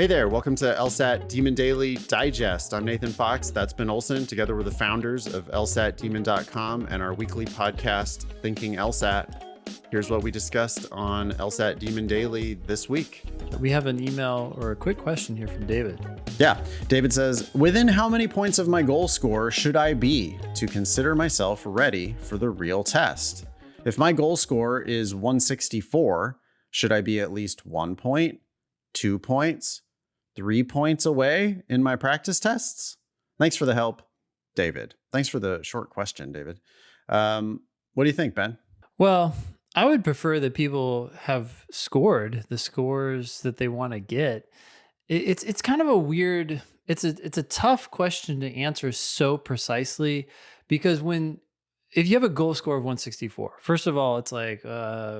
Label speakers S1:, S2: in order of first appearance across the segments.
S1: Hey there, welcome to LSAT Demon Daily Digest. I'm Nathan Fox, that's Ben Olson, together with the founders of LSATdemon.com and our weekly podcast, Thinking LSAT. Here's what we discussed on LSAT Demon Daily this week.
S2: We have an email or a quick question here from David.
S1: Yeah, David says, within how many points of my goal score should I be to consider myself ready for the real test? If my goal score is 164, should I be at least 1 point, 2 points, 3 points away in my practice tests? Thanks for the help, David. Thanks for the short question, David. What do you think, Ben?
S2: Well, I would prefer that people have scored the scores that they want to get. It's kind of a weird, it's a tough question to answer so precisely, because if you have a goal score of 164, first of all, it's like,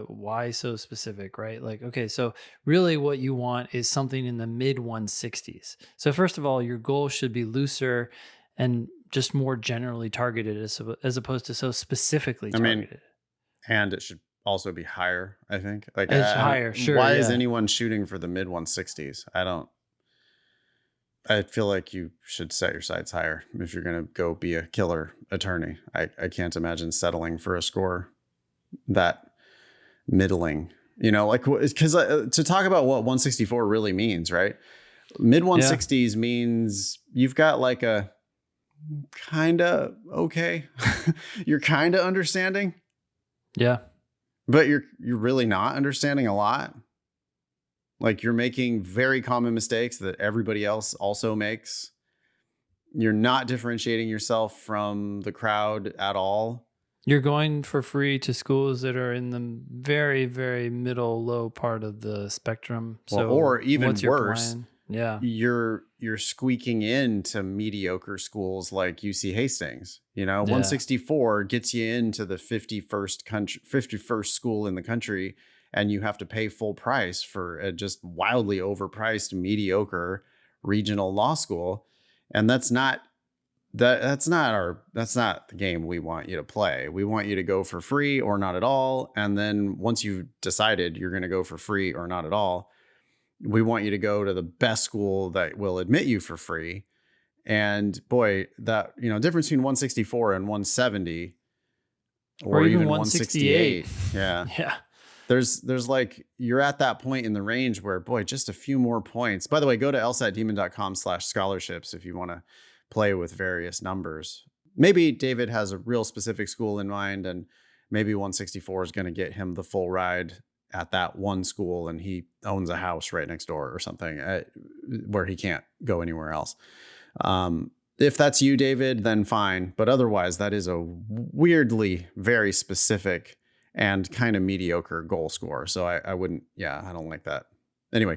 S2: why so specific, right? Like, okay, so really what you want is something in the mid 160s. So first of all, your goal should be looser and just more generally targeted as opposed to so specifically targeted.
S1: And it should also be higher, I think. Like
S2: it's higher, sure.
S1: Why is anyone shooting for the mid 160s? I feel like you should set your sights higher if you're going to go be a killer attorney. I can't imagine settling for a score that middling, like, because to talk about what 164 really means, right? Mid 160s means you've got like a kind of okay. You're kind of understanding.
S2: Yeah.
S1: But you're really not understanding a lot. Like, you're making very common mistakes that everybody else also makes. You're not differentiating yourself from the crowd at all.
S2: You're going for free to schools that are in the very, very middle, low part of the spectrum.
S1: Well, or even worse,
S2: yeah,
S1: you're squeaking into mediocre schools like UC Hastings. 164 gets you into the 51st school in the country. And you have to pay full price for a just wildly overpriced, mediocre regional law school. And that's not the game we want you to play. We want you to go for free or not at all. And then once you've decided you're going to go for free or not at all, we want you to go to the best school that will admit you for free. And boy, that, difference between 164 and 170 or even 168. Yeah.
S2: Yeah.
S1: There's like, you're at that point in the range where, boy, just a few more points. By the way, go to lsatdemon.com/scholarships if you want to play with various numbers. Maybe David has a real specific school in mind, and maybe 164 is going to get him the full ride at that one school, and he owns a house right next door or something where he can't go anywhere else. If that's you, David, then fine. But otherwise, that is a weirdly very specific and kind of mediocre goal score. So I wouldn't, I don't like that. Anyway.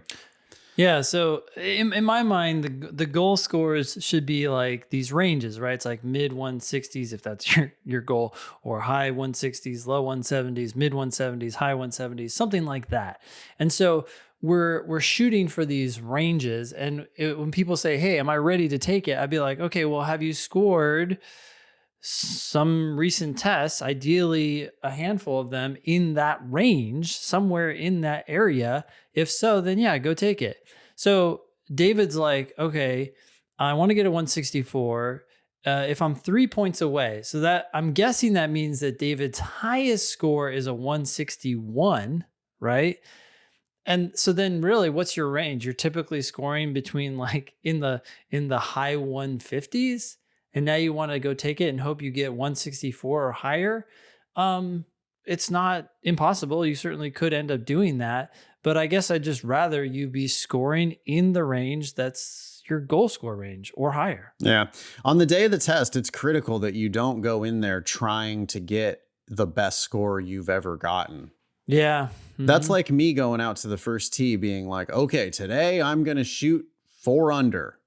S2: Yeah. So in my mind, the goal scores should be like these ranges, right? It's like mid 160s, if that's your goal, or high 160s, low 170s, mid 170s, high 170s, something like that. And so we're shooting for these ranges. And when people say, hey, am I ready to take it? I'd be like, okay, well, have you scored some recent tests, ideally a handful of them in that range, somewhere in that area? If so, then yeah, go take it. So David's like, okay, I want to get a 164. If I'm 3 points away, so that I'm guessing that means that David's highest score is a 161, right? And so then really, what's your range? You're typically scoring between like in the high 150s. And now you want to go take it and hope you get 164 or higher. It's not impossible. You certainly could end up doing that. But I guess I'd just rather you be scoring in the range that's your goal score range or higher.
S1: Yeah. On the day of the test, it's critical that you don't go in there trying to get the best score you've ever gotten.
S2: Yeah.
S1: Mm-hmm. That's like me going out to the first tee being like, okay, today I'm going to shoot 4 under.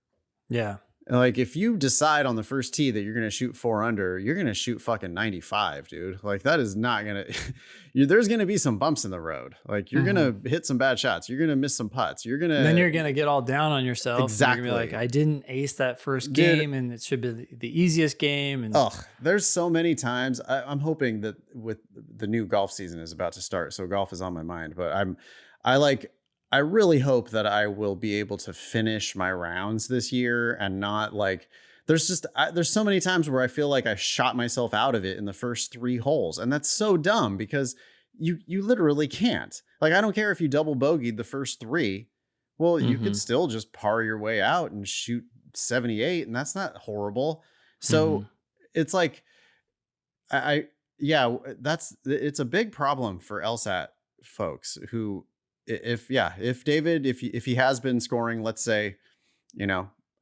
S2: Yeah.
S1: Like, if you decide on the first tee that you're going to shoot 4 under, you're going to shoot fucking 95, dude. Like, that is not going to, there's going to be some bumps in the road. Like, you're going to hit some bad shots. You're going to miss some putts.
S2: Then you're going to get all down on yourself.
S1: Exactly.
S2: You're going to be like, I didn't ace that first game, and it should be the easiest game. And
S1: there's so many times. I'm hoping that with the new golf season is about to start, so golf is on my mind, but I really hope that I will be able to finish my rounds this year and not like, there's so many times where I feel like I shot myself out of it in the first 3 holes. And that's so dumb because you literally can't. Like, I don't care if you double bogeyed the first 3. Well, you could still just par your way out and shoot 78, and that's not horrible. So it's like, yeah, it's a big problem for LSAT folks who, if David, if he has been scoring, let's say,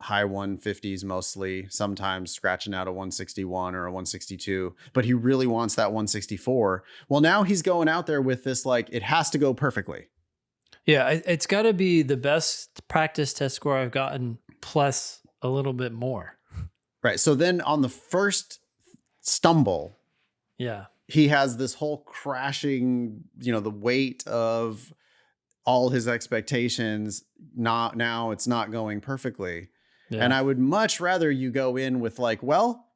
S1: high 150s mostly, sometimes scratching out a 161 or a 162, but he really wants that 164. Well, now he's going out there with this, like, it has to go perfectly.
S2: Yeah, it's got to be the best practice test score I've gotten plus a little bit more.
S1: Right. So then on the first stumble, he has this whole crashing, the weight of all his expectations. Now it's not going perfectly. Yeah. And I would much rather you go in with like, well,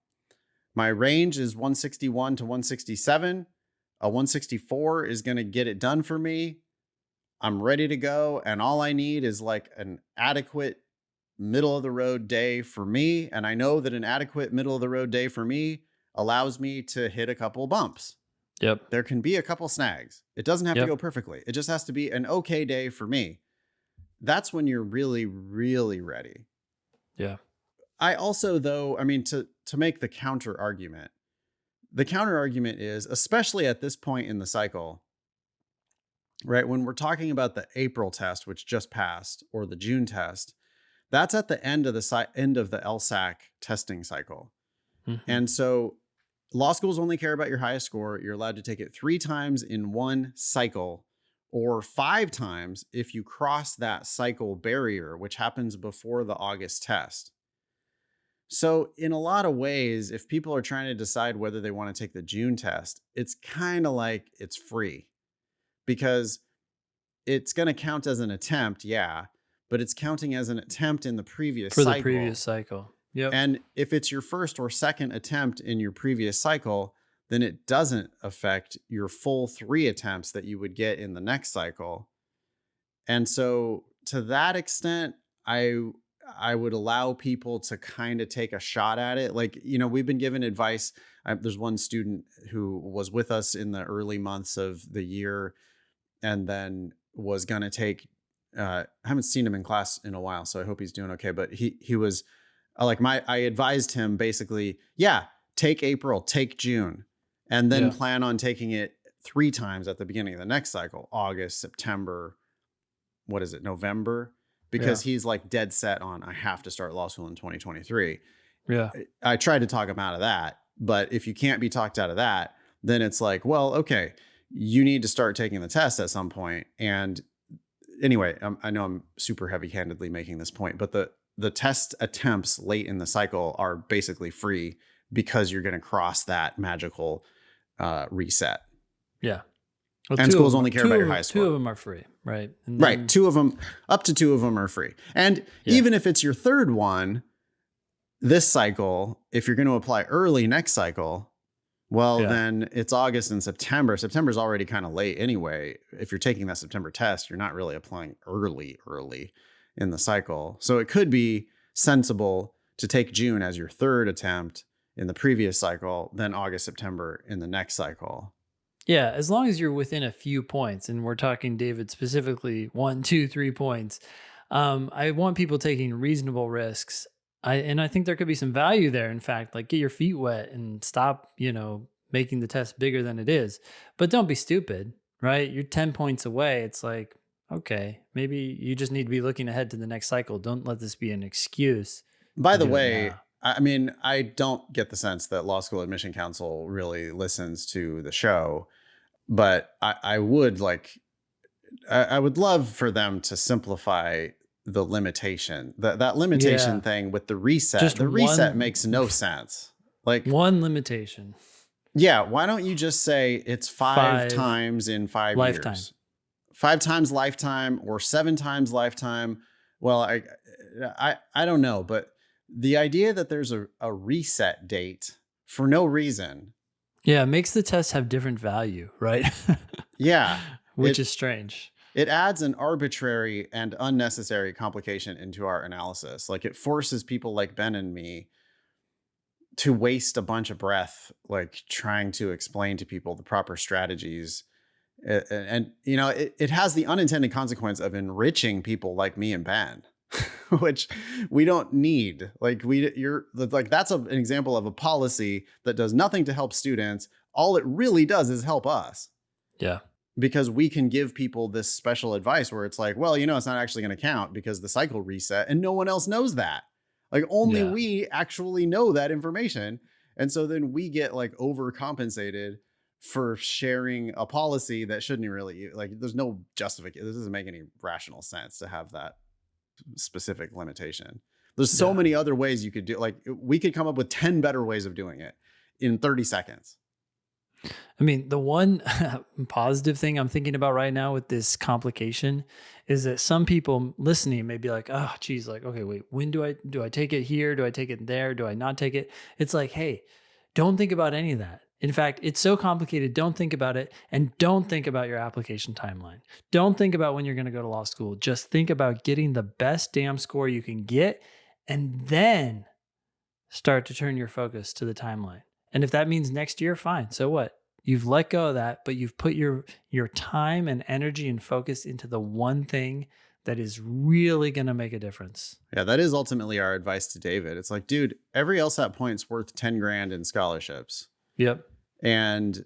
S1: my range is 161 to 167. A 164 is going to get it done for me. I'm ready to go. And all I need is like an adequate middle of the road day for me. And I know that an adequate middle of the road day for me allows me to hit a couple bumps.
S2: Yep.
S1: There can be a couple snags. It doesn't have to go perfectly. It just has to be an okay day for me. That's when you're really, really ready.
S2: Yeah.
S1: I also, though, to make the counter argument is, especially at this point in the cycle, right? When we're talking about the April test, which just passed, or the June test, that's at the end of the LSAC testing cycle. And so law schools only care about your highest score. You're allowed to take it 3 times in one cycle, or 5 times if you cross that cycle barrier, which happens before the August test. So in a lot of ways, if people are trying to decide whether they want to take the June test, it's kind of like it's free, because it's going to count as an attempt. Yeah. But it's counting as an attempt in the previous cycle.
S2: Yep.
S1: And if it's your first or second attempt in your previous cycle, then it doesn't affect your full 3 attempts that you would get in the next cycle. And so to that extent, I would allow people to kind of take a shot at it. Like, we've been given advice. There's one student who was with us in the early months of the year and then was going to take, I haven't seen him in class in a while, so I hope he's doing okay. But he was like, I advised him basically, take April, take June, and then plan on taking it 3 times at the beginning of the next cycle, August, September, November, because he's like dead set on, I have to start law school in 2023.
S2: Yeah.
S1: I tried to talk him out of that, but if you can't be talked out of that, then it's like, well, okay, you need to start taking the test at some point. And anyway, I know I'm super heavy-handedly making this point, but the test attempts late in the cycle are basically free because you're going to cross that magical reset.
S2: Yeah.
S1: Well, and schools only care about your highest score.
S2: 2 of them are free, right?
S1: And then, right. 2 of them, up to 2 of them are free. And even if it's your third one this cycle, if you're going to apply early next cycle, well, then it's August and September. September's already kind of late anyway. If you're taking that September test, you're not really applying early in the cycle. So it could be sensible to take June as your third attempt in the previous cycle, then August, September in the next cycle.
S2: Yeah, as long as you're within a few points, and we're talking, David, specifically 1, 2, 3 points. I want people taking reasonable risks. I think there could be some value there. In fact, like, get your feet wet and stop, making the test bigger than it is. But don't be stupid, right? You're 10 points away. It's like, okay, maybe you just need to be looking ahead to the next cycle. Don't let this be an excuse.
S1: By the way, I don't get the sense that Law School Admission Council really listens to the show, but I would love for them to simplify the limitation, that limitation thing with the reset. Just the reset makes no sense. Like, one
S2: limitation.
S1: Yeah. Why don't you just say it's 5 times in 5 years? 5 times lifetime or 7 times lifetime. Well, I don't know, but the idea that there's a reset date for no reason.
S2: Yeah. It makes the test have different value, right?
S1: Yeah.
S2: Which is strange.
S1: It adds an arbitrary and unnecessary complication into our analysis. Like it forces people like Ben and me to waste a bunch of breath, like trying to explain to people the proper strategies. And you know, it has the unintended consequence of enriching people like me and Ben, which we don't need. Like that's an example of a policy that does nothing to help students. All it really does is help us.
S2: Yeah.
S1: Because we can give people this special advice where it's like, well, you know, it's not actually going to count because the cycle reset and no one else knows that. Like only we actually know that information. And so then we get like overcompensated for sharing a policy that shouldn't really, like, there's no justification. This doesn't make any rational sense to have that specific limitation. There's so many other ways you could do. Like we could come up with 10 better ways of doing it in 30 seconds.
S2: I mean, the one positive thing I'm thinking about right now with this complication is that some people listening may be like, oh, geez, like, okay, wait, when do I take it here? Do I take it there? Do I not take it? It's like, hey, don't think about any of that. In fact, it's so complicated. Don't think about it. And don't think about your application timeline. Don't think about when you're going to go to law school. Just think about getting the best damn score you can get and then start to turn your focus to the timeline. And if that means next year, fine. So what? You've let go of that, but you've put your time and energy and focus into the one thing that is really going to make a difference.
S1: Yeah, that is ultimately our advice to David. It's like, dude, every LSAT point's worth 10 grand in scholarships.
S2: Yep.
S1: And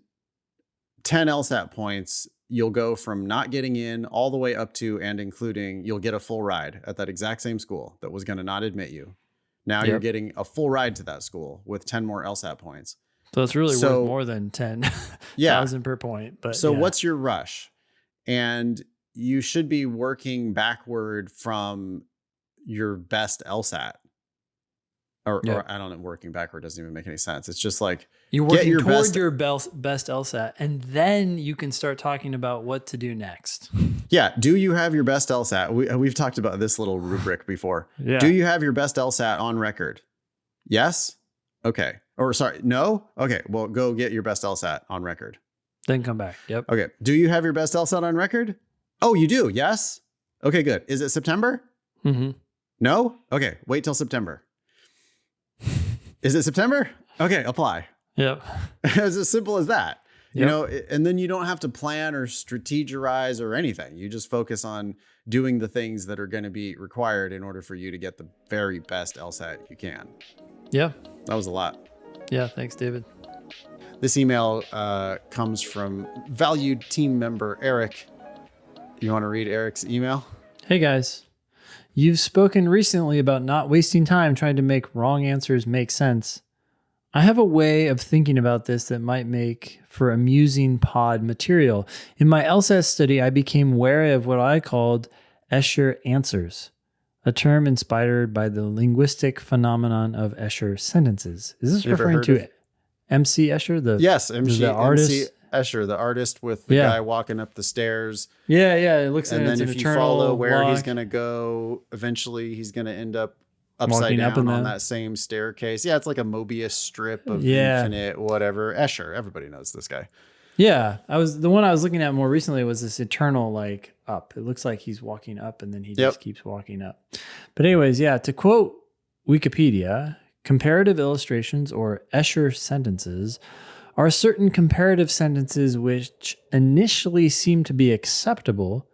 S1: 10 LSAT points, you'll go from not getting in all the way up to and including you'll get a full ride at that exact same school that was going to not admit you. Now you're getting a full ride to that school with 10 more LSAT points.
S2: So it's really worth more than 10,000 per point. But
S1: so what's your rush? And you should be working backward from your best LSAT. Or I don't know, working backward doesn't even make any sense. It's just like
S2: you're working toward your best LSAT, and then you can start talking about what to do next.
S1: Yeah. Do you have your best LSAT? We've talked about this little rubric before. Yeah. Do you have your best LSAT on record? Yes. Okay. Or sorry, no? Okay. Well, go get your best LSAT on record.
S2: Then come back. Yep.
S1: Okay. Do you have your best LSAT on record? Oh, you do? Yes? Okay, good. Is it September?
S2: Mm-hmm.
S1: No? Okay. Wait till September. Is it September? Okay, apply.
S2: Yep.
S1: It's as simple as that. You know, and then you don't have to plan or strategize or anything. You just focus on doing the things that are going to be required in order for you to get the very best LSAT you can.
S2: Yeah.
S1: That was a lot.
S2: Yeah. Thanks, David.
S1: This email comes from valued team member Eric. You want to read Eric's email?
S2: Hey, guys. You've spoken recently about not wasting time trying to make wrong answers make sense. I have a way of thinking about this that might make for amusing pod material. In my LSAT study, I became wary of what I called Escher answers, a term inspired by the linguistic phenomenon of Escher sentences. Is this referring to MC Escher?
S1: Yes,
S2: the artist?
S1: MC Escher, the artist with the guy walking up the stairs.
S2: Yeah, it looks like
S1: and
S2: it's
S1: then
S2: an
S1: if you follow where
S2: walk.
S1: he's going to go, eventually he's going to end up upside down on that same staircase. Yeah, it's like a Mobius strip of infinite whatever. Escher, everybody knows this guy.
S2: Yeah, the one I was looking at more recently was this eternal like up. It looks like he's walking up and then he just keeps walking up. But anyways, to quote Wikipedia, comparative illustrations or Escher sentences are certain comparative sentences which initially seem to be acceptable,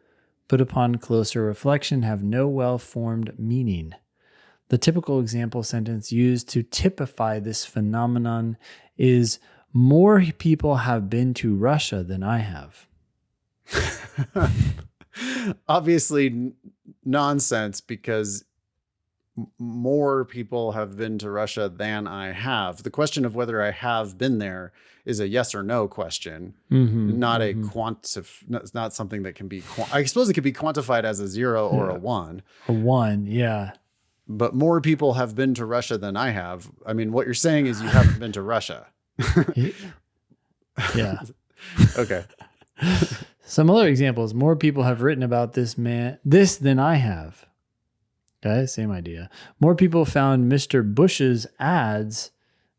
S2: but upon closer reflection have no well-formed meaning. The typical example sentence used to typify this phenomenon is, more people have been to Russia than I have.
S1: Obviously nonsense, because more people have been to Russia than I have. The question of whether I have been there is a yes or no question, not a it's not something that can be, I suppose it could be quantified as a 0 or a 1.
S2: A 1, yeah.
S1: But more people have been to Russia than I have. I mean, what you're saying is you haven't been to Russia.
S2: Yeah.
S1: Okay.
S2: Some other examples. More people have written about this than I have. Okay, same idea. More people found Mr. Bush's ads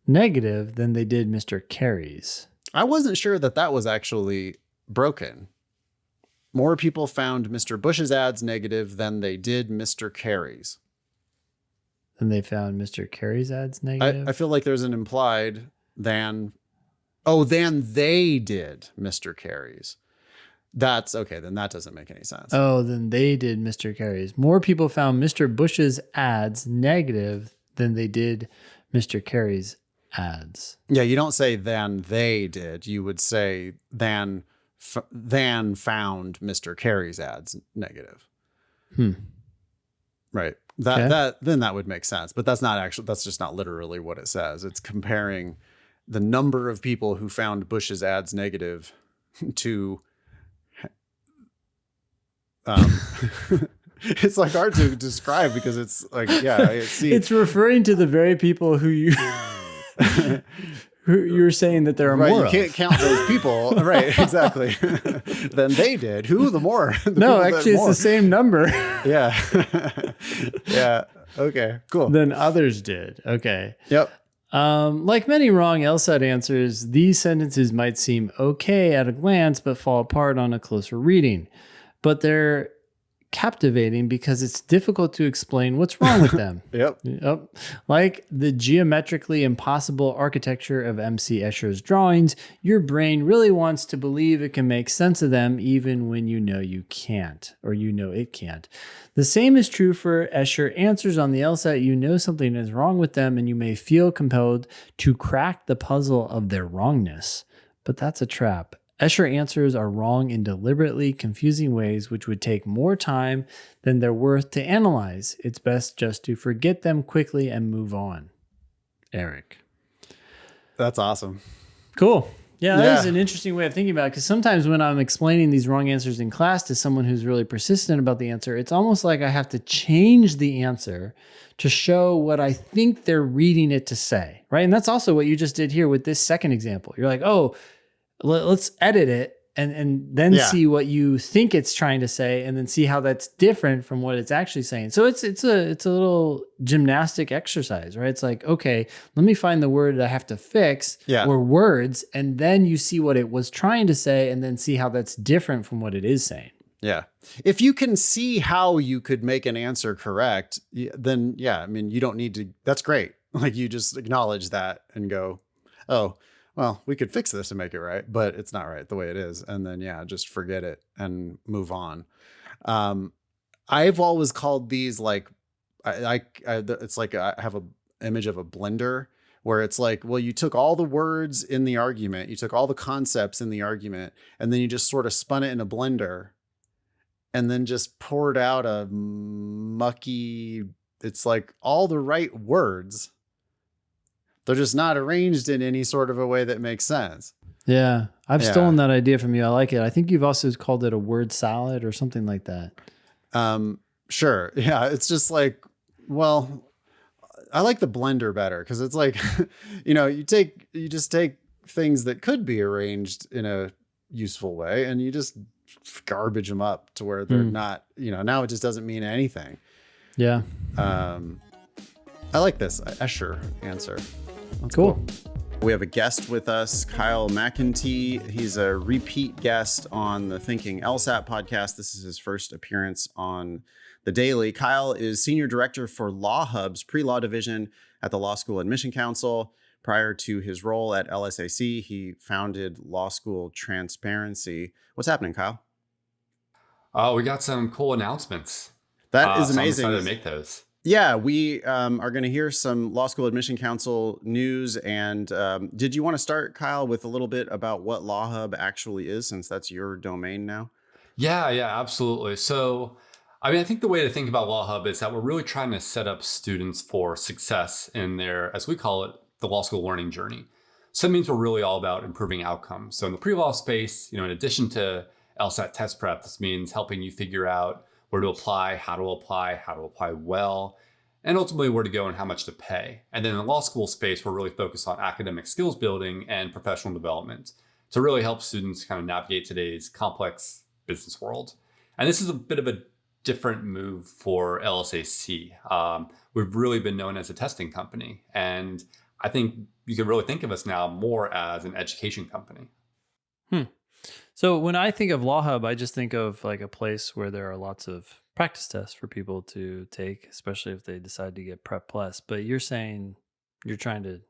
S2: negative than they did Mr. Kerry's.
S1: I wasn't sure that was actually broken. More people found Mr. Bush's ads negative than they did Mr. Kerry's.
S2: And they found Mr. Kerry's ads negative?
S1: I feel like there's an implied than they did Mr. Kerry's. That's okay. Then that doesn't make any sense.
S2: Oh, then they did Mr. Kerry's. More people found Mr. Bush's ads negative than they did Mr. Kerry's ads.
S1: Yeah, you don't say than they did. You would say than found Mr. Kerry's ads negative. Right. That would make sense. But that's just not literally what it says. It's comparing the number of people who found Bush's ads negative to it's like hard to describe because it's like,
S2: it's referring to the very people who you're saying that there are
S1: right,
S2: more.
S1: You can't count those people. Right, exactly. Than they did. Who the more?
S2: No, actually it's the same number.
S1: Yeah. Yeah. Okay, cool.
S2: Than others did. Okay.
S1: Yep.
S2: Like many wrong LSAT answers, these sentences might seem okay at a glance, but fall apart on a closer reading. But they're captivating because it's difficult to explain what's wrong with them.
S1: Yep.
S2: Like the geometrically impossible architecture of MC Escher's drawings, your brain really wants to believe it can make sense of them even when you know you can't, or you know it can't. The same is true for Escher answers on the LSAT. You know something is wrong with them and you may feel compelled to crack the puzzle of their wrongness. But that's a trap. Escher answers are wrong in deliberately confusing ways which would take more time than they're worth to analyze. It's best just to forget them quickly and move on. Eric.
S1: That's awesome.
S2: Cool. Yeah, that is an interesting way of thinking about it, because sometimes when I'm explaining these wrong answers in class to someone who's really persistent about the answer, it's almost like I have to change the answer to show what I think they're reading it to say, right? And that's also what you just did here with this second example. You're like, oh, let's edit it and then see what you think it's trying to say, and then see how that's different from what it's actually saying. So it's a little gymnastic exercise, right? It's like, okay, let me find the word that I have to fix, or words, and then you see what it was trying to say, and then see how that's different from what it is saying.
S1: Yeah. If you can see how you could make an answer correct, then I mean, you don't need to, that's great. Like you just acknowledge that and go, oh, well, we could fix this and make it right, but it's not right the way it is. And then, just forget it and move on. I've always called these like, it's like I have an image of a blender where it's like, well, you took all the words in the argument, you took all the concepts in the argument, and then you just sort of spun it in a blender and then just poured out a mucky, it's like all the right words. They're just not arranged in any sort of a way that makes sense.
S2: Yeah. I've stolen that idea from you. I like it. I think you've also called it a word salad or something like that.
S1: Sure. Yeah. It's just like, well, I like the blender better because it's like, you just take things that could be arranged in a useful way and you just garbage them up to where they're not, now it just doesn't mean anything.
S2: Yeah.
S1: I like this Escher answer. That's
S2: cool.
S1: We have a guest with us, Kyle McEntee. He's a repeat guest on the Thinking LSAT podcast. This is his first appearance on The Daily. Kyle is Senior Director for LawHub's Prelaw Division at the Law School Admission Council. Prior to his role at LSAC, he founded Law School Transparency. What's happening, Kyle?
S3: We got some cool announcements.
S1: That is amazing.
S3: So I'm excited to make those.
S1: Yeah, we are going to hear some Law School Admission Council news. And did you want to start, Kyle, with a little bit about what LawHub actually is, since that's your domain now?
S3: Yeah, absolutely. So, I mean, I think the way to think about LawHub is that we're really trying to set up students for success in their, as we call it, the law school learning journey. So that means we're really all about improving outcomes. So in the pre-law space, in addition to LSAT test prep, this means helping you figure out where to apply, how to apply well, and ultimately where to go and how much to pay. And then in the law school space, we're really focused on academic skills building and professional development to really help students kind of navigate today's complex business world. And this is a bit of a different move for LSAC. We've really been known as a testing company, and I think you can really think of us now more as an education company.
S2: So when I think of LawHub, I just think of like a place where there are lots of practice tests for people to take, especially if they decide to get Prep Plus. But you're saying you're trying to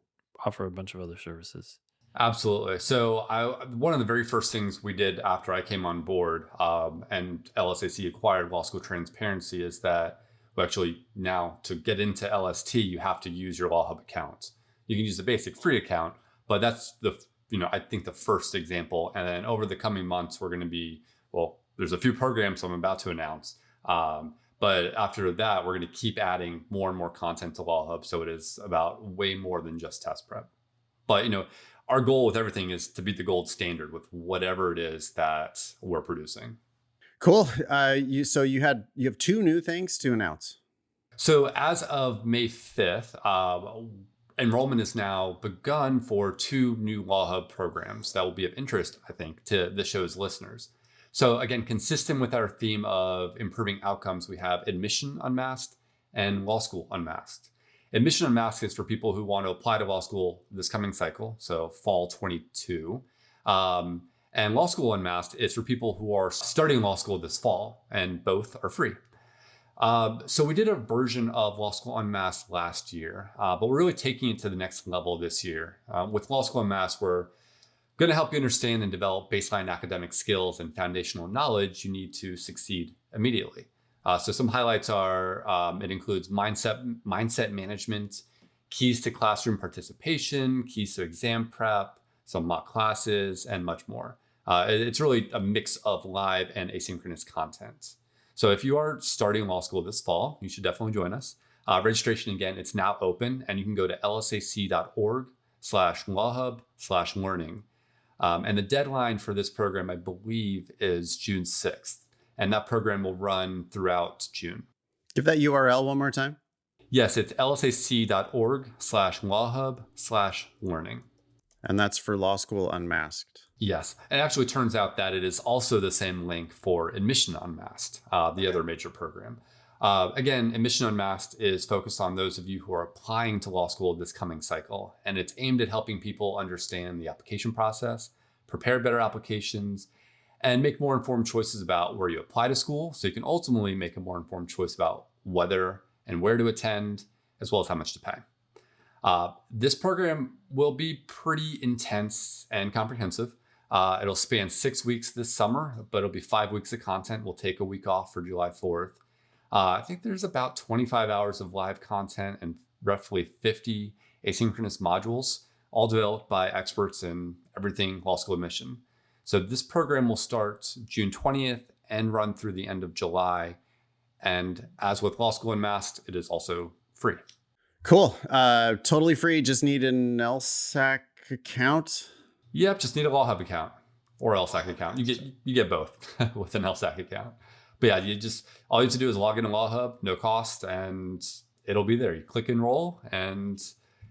S2: offer a bunch of other services.
S3: Absolutely. So one of the very first things we did after I came on board and LSAC acquired Law School Transparency is that we actually now to get into LST, you have to use your LawHub account. You can use the basic free account, but that's I think the first example. And then over the coming months, we're going to be, well, there's a few programs I'm about to announce. But after that, we're going to keep adding more and more content to LawHub. So it is about way more than just test prep. But, our goal with everything is to be the gold standard with whatever it is that we're producing.
S1: Cool. You have two new things to announce.
S3: So as of May 5th, enrollment is now begun for 2 new LawHub programs that will be of interest, I think, to the show's listeners. So again, consistent with our theme of improving outcomes, we have Admission Unmasked and Law School Unmasked. Admission Unmasked is for people who want to apply to law school this coming cycle, so fall 22. And Law School Unmasked is for people who are starting law school this fall, and both are free. So we did a version of Law School Unmasked last year, but we're really taking it to the next level this year. With Law School Unmasked, we're going to help you understand and develop baseline academic skills and foundational knowledge you need to succeed immediately. So some highlights are, it includes mindset management, keys to classroom participation, keys to exam prep, some mock classes, and much more. It's really a mix of live and asynchronous content. So if you are starting law school this fall, you should definitely join us. Registration, again, it's now open, and you can go to lsac.org/lawhub/learning. And the deadline for this program, I believe, is June 6th. And that program will run throughout June.
S1: Give that URL one more time.
S3: Yes, it's lsac.org/lawhub/learning.
S1: And that's for Law School Unmasked.
S3: Yes. And it actually turns out that it is also the same link for Admission Unmasked, the other major program. Again, Admission Unmasked is focused on those of you who are applying to law school this coming cycle. And it's aimed at helping people understand the application process, prepare better applications, and make more informed choices about where you apply to school. So you can ultimately make a more informed choice about whether and where to attend, as well as how much to pay. This program will be pretty intense and comprehensive. It'll span 6 weeks this summer, but it'll be 5 weeks of content. We'll take a week off for July 4th. I think there's about 25 hours of live content and roughly 50 asynchronous modules, all developed by experts in everything law school admission. So this program will start June 20th and run through the end of July. And as with Law School Unmasked, it is also free.
S1: Cool. Totally free. Just need an LSAC account.
S3: Yep, just need a LawHub account or LSAC account. You get both with an LSAC account. But yeah, all you have to do is log into LawHub, no cost, and it'll be there. You click enroll, and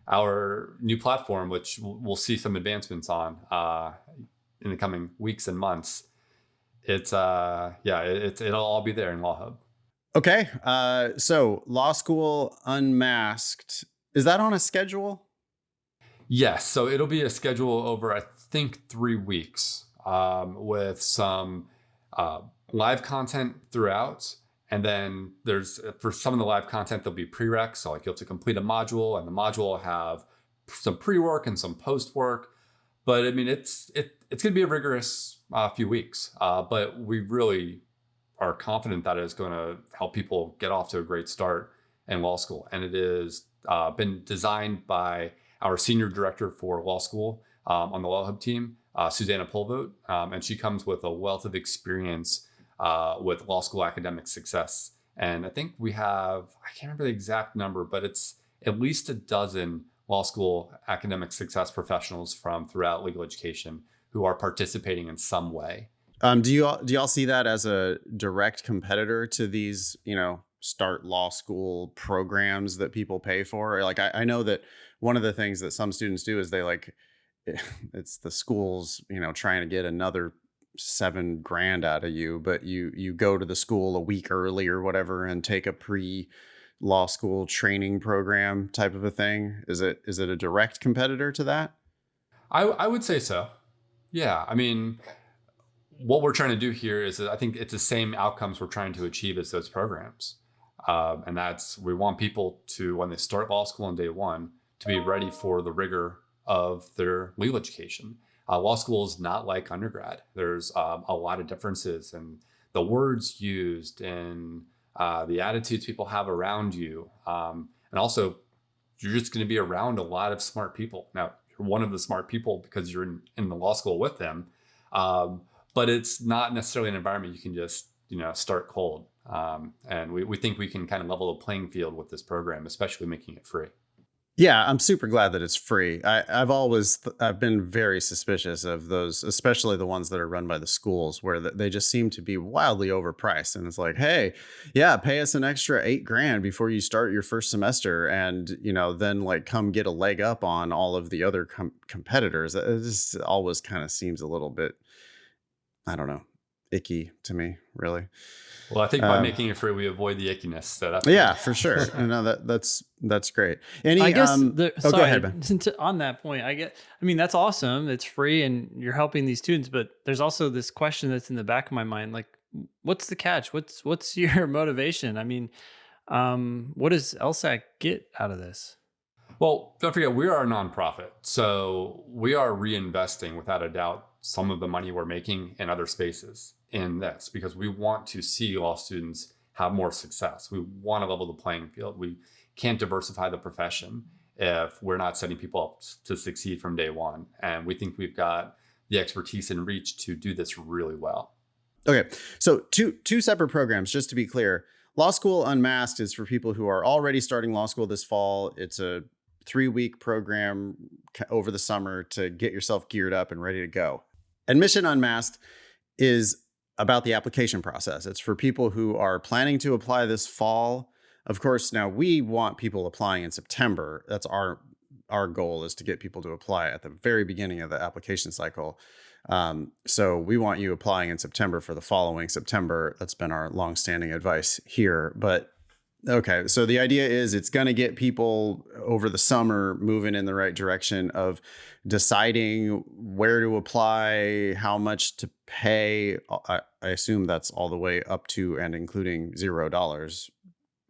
S3: our new platform, which we'll see some advancements on in the coming weeks and months, it'll all be there in LawHub.
S1: Okay. So Law School Unmasked, is that on a schedule?
S3: Yes. So it'll be a schedule over, I think, 3 weeks with some live content throughout. And then for some of the live content, there'll be prereqs. So like you'll have to complete a module, and the module will have some pre-work and some post-work. But I mean, it's going to be a rigorous few weeks. But we really are confident that it's going to help people get off to a great start in law school. And it is been designed by our senior director for law school on the LawHub team, Susanna Polvote. And she comes with a wealth of experience with law school academic success. And I think we have, I can't remember the exact number, but it's at least a dozen law school academic success professionals from throughout legal education who are participating in some way.
S1: Do y'all see that as a direct competitor to these, start law school programs that people pay for? Like, I know that one of the things that some students do is it's the schools, trying to get another $7,000 out of you, but you go to the school a week early or whatever and take a pre-law school training program type of a thing. Is it a direct competitor to that?
S3: I would say so. Yeah. I mean, what we're trying to do here is that I think it's the same outcomes we're trying to achieve as those programs. And that's, we want people to, when they start law school on day one, to be ready for the rigor of their legal education. Law school is not like undergrad. There's a lot of differences in the words used and the attitudes people have around you. And also, you're just going to be around a lot of smart people. Now, you're one of the smart people because you're in the law school with them. But it's not necessarily an environment you can just, start cold. And we think we can kind of level the playing field with this program, especially making it free.
S1: Yeah, I'm super glad that it's free. I've been very suspicious of those, especially the ones that are run by the schools, where they just seem to be wildly overpriced. And it's like, hey, yeah, pay us an extra $8,000 before you start your first semester, and then like come get a leg up on all of the other competitors. It just always kind of seems a little bit, I don't know, icky to me, really.
S3: Well, I think by making it free, we avoid the ickiness. So that's
S1: yeah, for sure. No, that's great.
S2: I guess
S1: go ahead, Ben.
S2: On that point, that's awesome. It's free and you're helping these students, but there's also this question that's in the back of my mind, like, what's the catch? What's your motivation? What does LSAC get out of this?
S3: Well, don't forget, we are a nonprofit. So we are reinvesting, without a doubt, some of the money we're making in other spaces in this, because we want to see law students have more success. We want to level the playing field. We can't diversify the profession if we're not setting people up to succeed from day one. And we think we've got the expertise and reach to do this really well.
S1: Okay, so two separate programs, just to be clear. Law School Unmasked is for people who are already starting law school this fall. It's a 3-week program over the summer to get yourself geared up and ready to go. Admission Unmasked is about the application process. It's for people who are planning to apply this fall. Of course, now we want people applying in September. That's our goal, is to get people to apply at the very beginning of the application cycle. So we want you applying in September for the following September. That's been our longstanding advice here. But okay, so the idea is it's going to get people over the summer moving in the right direction of deciding where to apply, how much to pay. I assume that's all the way up to and including $0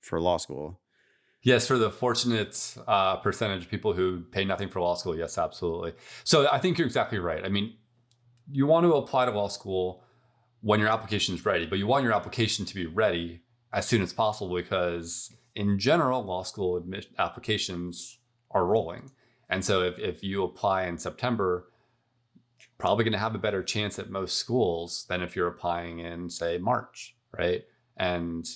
S1: for law school.
S3: Yes, for the fortunate percentage of people who pay nothing for law school. Yes, absolutely. So I think you're exactly right. You want to apply to law school when your application is ready, but you want your application to be ready as soon as possible, because in general, law school applications are rolling. And so if you apply in September, you're probably going to have a better chance at most schools than if you're applying in, say, March, right? And,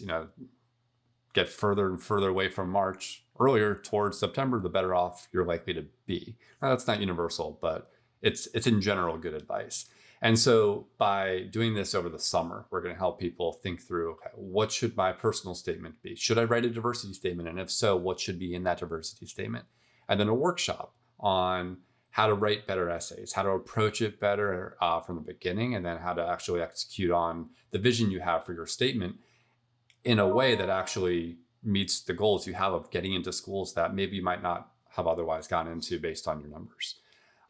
S3: get further and further away from March, earlier towards September, the better off you're likely to be. Now, that's not universal, but it's in general good advice. And so by doing this over the summer, we're going to help people think through, okay, what should my personal statement be? Should I write a diversity statement? And if so, what should be in that diversity statement? And then a workshop on how to write better essays, how to approach it better from the beginning, and then how to actually execute on the vision you have for your statement in a way that actually meets the goals you have of getting into schools that maybe you might not have otherwise gotten into based on your numbers.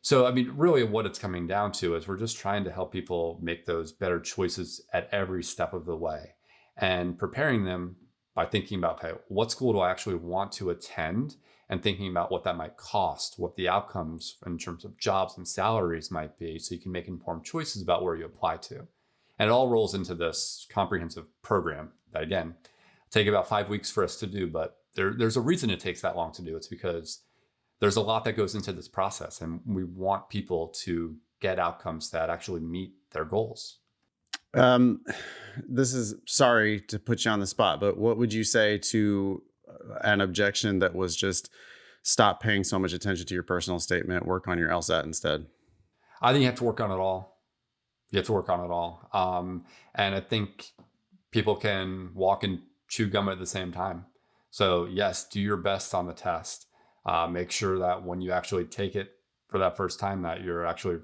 S3: So, really what it's coming down to is we're just trying to help people make those better choices at every step of the way, and preparing them by thinking about, okay, what school do I actually want to attend, and thinking about what that might cost, what the outcomes in terms of jobs and salaries might be, so you can make informed choices about where you apply to. And it all rolls into this comprehensive program that, again, take about 5 weeks for us to do, but there's a reason it takes that long to do. It's because there's a lot that goes into this process, and we want people to get outcomes that actually meet their goals.
S1: This is, sorry to put you on the spot, but what would you say to an objection that was just stop paying so much attention to your personal statement, work on your LSAT instead?
S3: I think you have to work on it all. You have to work on it all. And I think people can walk and chew gum at the same time. So yes, do your best on the test. Make sure that when you actually take it for that first time, that you're actually,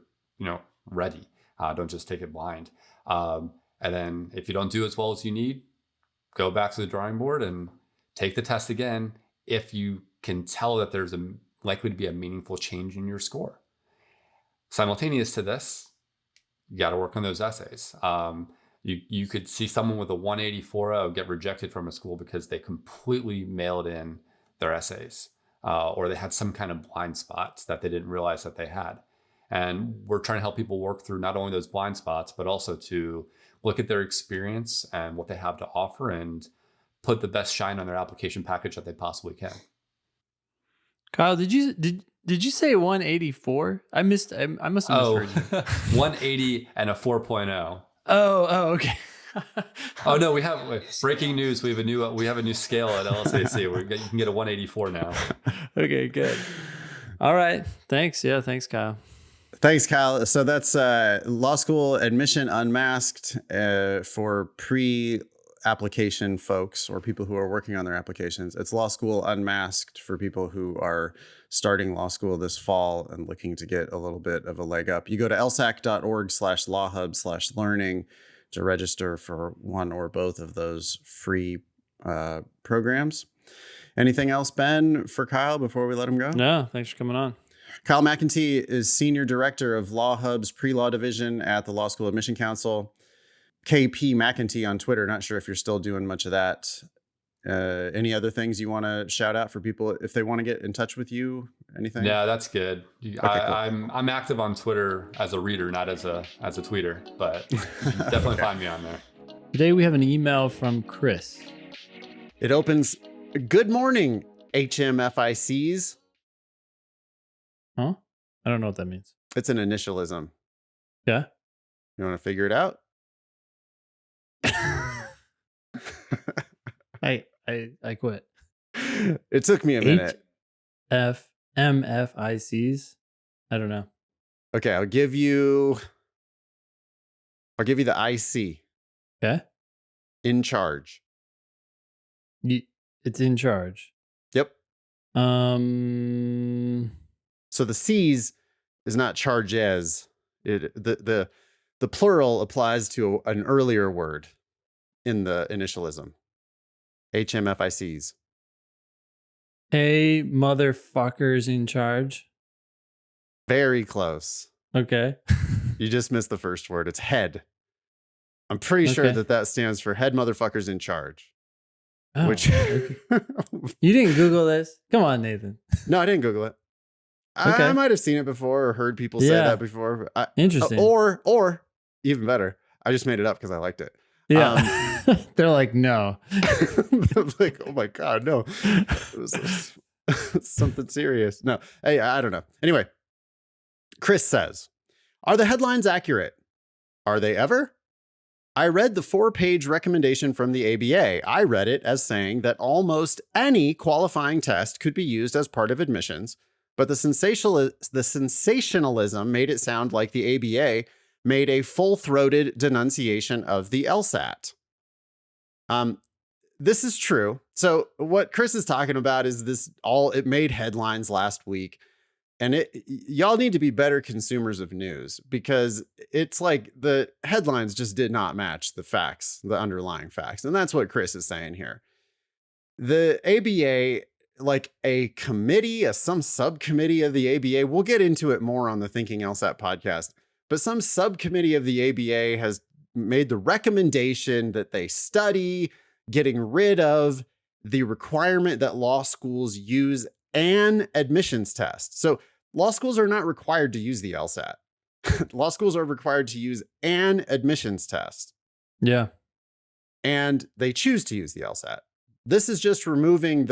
S3: ready. Don't just take it blind. And then if you don't do as well as you need, go back to the drawing board and take the test again if you can tell that there's likely to be a meaningful change in your score. Simultaneous to this, you got to work on those essays. You could see someone with a 184.0 get rejected from a school because they completely mailed in their essays, or they had some kind of blind spots that they didn't realize that they had. And we're trying to help people work through not only those blind spots, but also to look at their experience and what they have to offer and put the best shine on their application package that they possibly can.
S2: Kyle, did you say 184? I must have misheard you.
S3: 180 and a 4.0.
S2: Oh, okay.
S3: Oh no, we have breaking news. We have a new scale at LSAC. You can get a 184 now.
S2: Okay, good. All right. Thanks. Yeah, thanks, Kyle.
S1: Thanks, Kyle. So that's Law School Admission Unmasked for pre-application folks or people who are working on their applications. It's Law School Unmasked for people who are starting law school this fall and looking to get a little bit of a leg up. You go to lsac.org/lawhub/learning to register for one or both of those free programs. Anything else, Ben, for Kyle before we let him go?
S2: No, thanks for coming on.
S1: Kyle McEntee is Senior Director of LawHub's Prelaw Division at the Law School Admission Council. KP McEntee on Twitter. Not sure if you're still doing much of that. Any other things you want to shout out for people if they want to get in touch with you? Anything?
S3: Yeah, that's good. Okay,
S1: cool.
S3: I'm active on Twitter as a reader, not as a tweeter, but definitely find me on there.
S2: Today we have an email from Chris.
S1: It opens, "Good morning, HMFICs."
S2: Huh? I don't know what that means.
S1: It's an initialism.
S2: Yeah.
S1: You want to figure it out?
S2: I quit.
S1: It took me a minute.
S2: HFMFICs. I don't know.
S1: Okay, I'll give you the IC.
S2: Okay.
S1: In charge.
S2: It's in charge.
S1: Yep.
S2: So
S1: the C's is not charges. The plural applies to an earlier word in the initialism. HMFICs.
S2: Hey, motherfuckers in charge.
S1: Very close.
S2: Okay.
S1: You just missed the first word. It's head. I'm pretty sure that stands for head motherfuckers in charge.
S2: Oh,
S1: which
S2: okay. You didn't Google this? Come on, Nathan.
S1: No, I didn't Google it. I might have seen it before or heard people say that before.
S2: Interesting.
S1: Or even better, I just made it up because I liked it.
S2: Yeah. They're like, no.
S1: Like, oh my God, no. It was something serious. No, hey, I don't know. Anyway, Chris says, "Are the headlines accurate? Are they ever? I read the 4-page recommendation from the ABA. I read it as saying that almost any qualifying test could be used as part of admissions, but the sensationalism made it sound like the ABA made a full-throated denunciation of the LSAT." This is true. So what Chris is talking about is it made headlines last week. And y'all need to be better consumers of news, because it's like the headlines just did not match the facts, the underlying facts. And that's what Chris is saying here. The ABA, like a committee, some subcommittee of the ABA, we'll get into it more on the Thinking LSAT podcast, but some subcommittee of the ABA has made the recommendation that they study getting rid of the requirement that law schools use an admissions test. So law schools are not required to use the LSAT. Law schools are required to use an admissions test.
S2: Yeah.
S1: And they choose to use the LSAT. This is just removing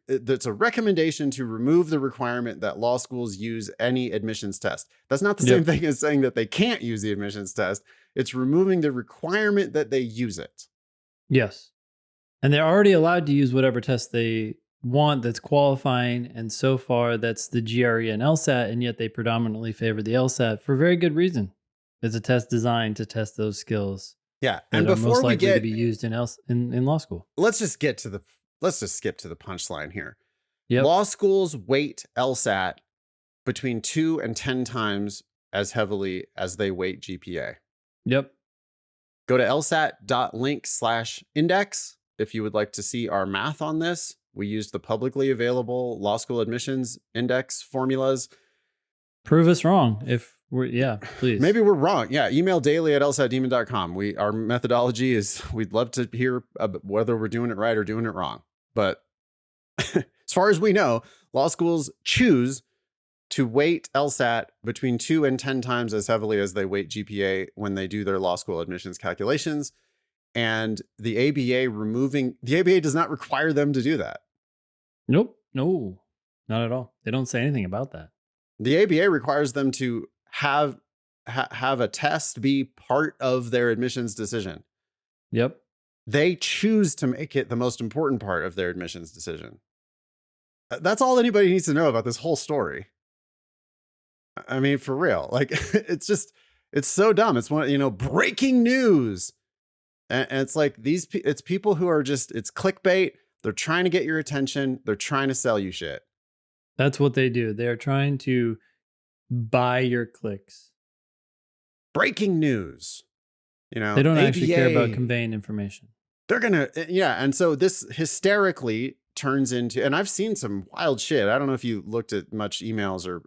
S1: that's a recommendation to remove the requirement that law schools use any admissions test. That's not the same thing as saying that they can't use the admissions test. It's removing the requirement that they use it.
S2: Yes. And they're already allowed to use whatever test they want that's qualifying, and so far that's the GRE and LSAT, and yet they predominantly favor the LSAT for very good reason. It's a test designed to test those skills.
S1: Yeah,
S2: and before we get to be used in law school, let's just skip to the
S1: punchline here.
S2: Yep.
S1: Law schools weight LSAT between 2 and 10 times as heavily as they weight GPA.
S2: Yep.
S1: Go to lsat.link/index if you would like to see our math on this. We used the publicly available law school admissions index formulas.
S2: Prove us wrong if Please.
S1: Maybe we're wrong. Yeah, email daily@lsatdemon.com. Our methodology is we'd love to hear whether we're doing it right or doing it wrong. But as far as we know, law schools choose to weight LSAT between 2 and 10 times as heavily as they weight GPA when they do their law school admissions calculations. And the ABA does not require them to do that.
S2: Nope. No, not at all. They don't say anything about that.
S1: The ABA requires them to have a test be part of their admissions decision.
S2: Yep.
S1: They choose to make it the most important part of their admissions decision. That's all anybody needs to know about this whole story. I mean, for real, like it's so dumb. It's breaking news. And it's like it's people who are it's clickbait. They're trying to get your attention. They're trying to sell you shit.
S2: That's what they do. They're trying to buy your clicks.
S1: Breaking news. They
S2: don't actually care about conveying information.
S1: They're and so this hysterically turns into, and I've seen some wild shit. I don't know if you looked at much emails or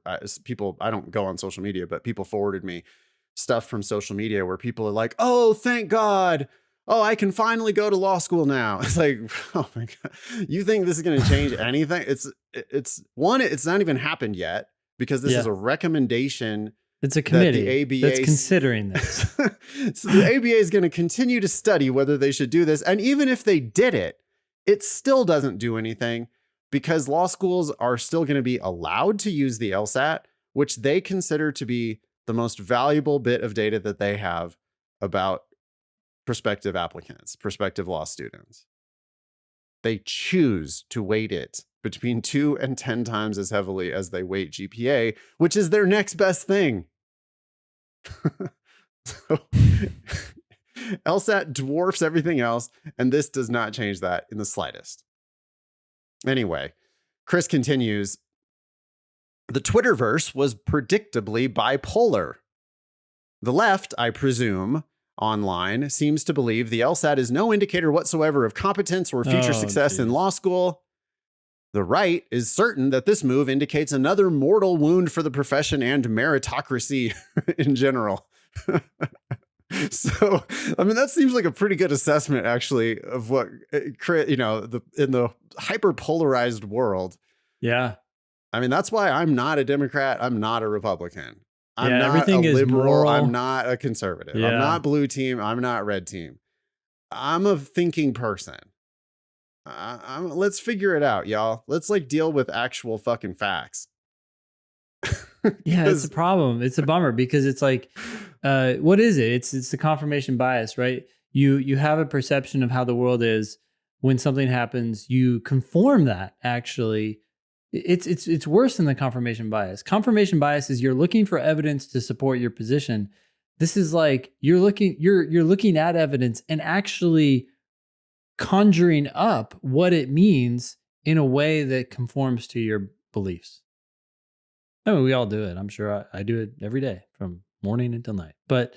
S1: people. I don't go on social media, but people forwarded me stuff from social media where people are like, "Oh, thank God. Oh, I can finally go to law school now." It's like, oh my God, you think this is going to change anything? It's not even happened yet because this is a recommendation.
S2: It's a committee
S1: the ABA
S2: that's considering this.
S1: So the ABA is going to continue to study whether they should do this. And even if they did it, it still doesn't do anything because law schools are still going to be allowed to use the LSAT, which they consider to be the most valuable bit of data that they have about prospective applicants, prospective law students. They choose to weight it between 2 and 10 times as heavily as they weight GPA, which is their next best thing. So LSAT dwarfs everything else, and this does not change that in the slightest. Anyway, Chris continues, the Twitterverse was predictably bipolar. The left, I presume, online seems to believe the LSAT is no indicator whatsoever of competence or future success in law school. The right is certain that this move indicates another mortal wound for the profession and meritocracy in general. So, I mean, that seems like a pretty good assessment, actually, of what, in the hyper polarized world.
S2: Yeah.
S1: I mean, that's why I'm not a Democrat. I'm not a Republican. I'm not
S2: everything
S1: a liberal.
S2: Is moral.
S1: I'm not a conservative.
S2: Yeah.
S1: I'm not blue team. I'm not red team. I'm a thinking person. Let's figure it out, y'all. Let's deal with actual fucking facts.
S2: Yeah, it's a problem. It's a bummer because it's like, what is it? It's the confirmation bias, right? You have a perception of how the world is. When something happens, you conform that. Actually, it's worse than the confirmation bias. Confirmation bias is you're looking for evidence to support your position. This is like you're looking at evidence and actually conjuring up what it means in a way that conforms to your beliefs. I mean, we all do it. I'm sure I do it every day from morning until night. But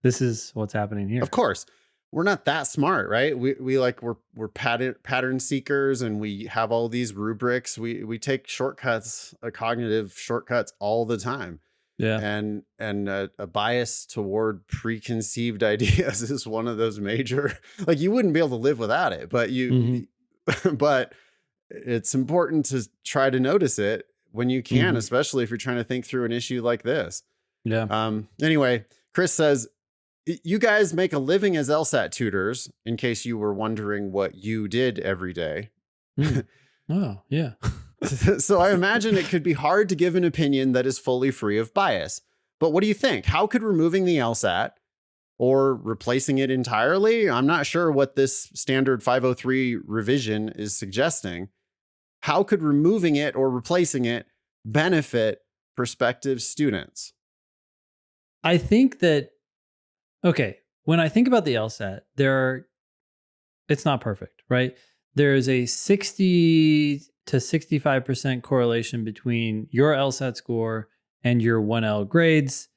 S2: this is what's happening here.
S1: Of course, we're not that smart, right? We're pattern seekers, and we have all these rubrics. We take shortcuts, cognitive shortcuts all the time.
S2: Yeah,
S1: and a bias toward preconceived ideas is one of those major. Like, you wouldn't be able to live without it, but but it's important to try to notice it when you can, especially if you're trying to think through an issue like this.
S2: Yeah.
S1: Anyway, Chris says, you guys make a living as LSAT tutors, in case you were wondering what you did every day.
S2: Oh, yeah.
S1: So I imagine it could be hard to give an opinion that is fully free of bias. But what do you think? How could removing the LSAT or replacing it entirely? I'm not sure what this standard 503 revision is suggesting. How could removing it or replacing it benefit prospective students?
S2: I think that, okay, when I think about the LSAT, it's not perfect, right? There's a 60 to 65% correlation between your LSAT score and your 1L grades.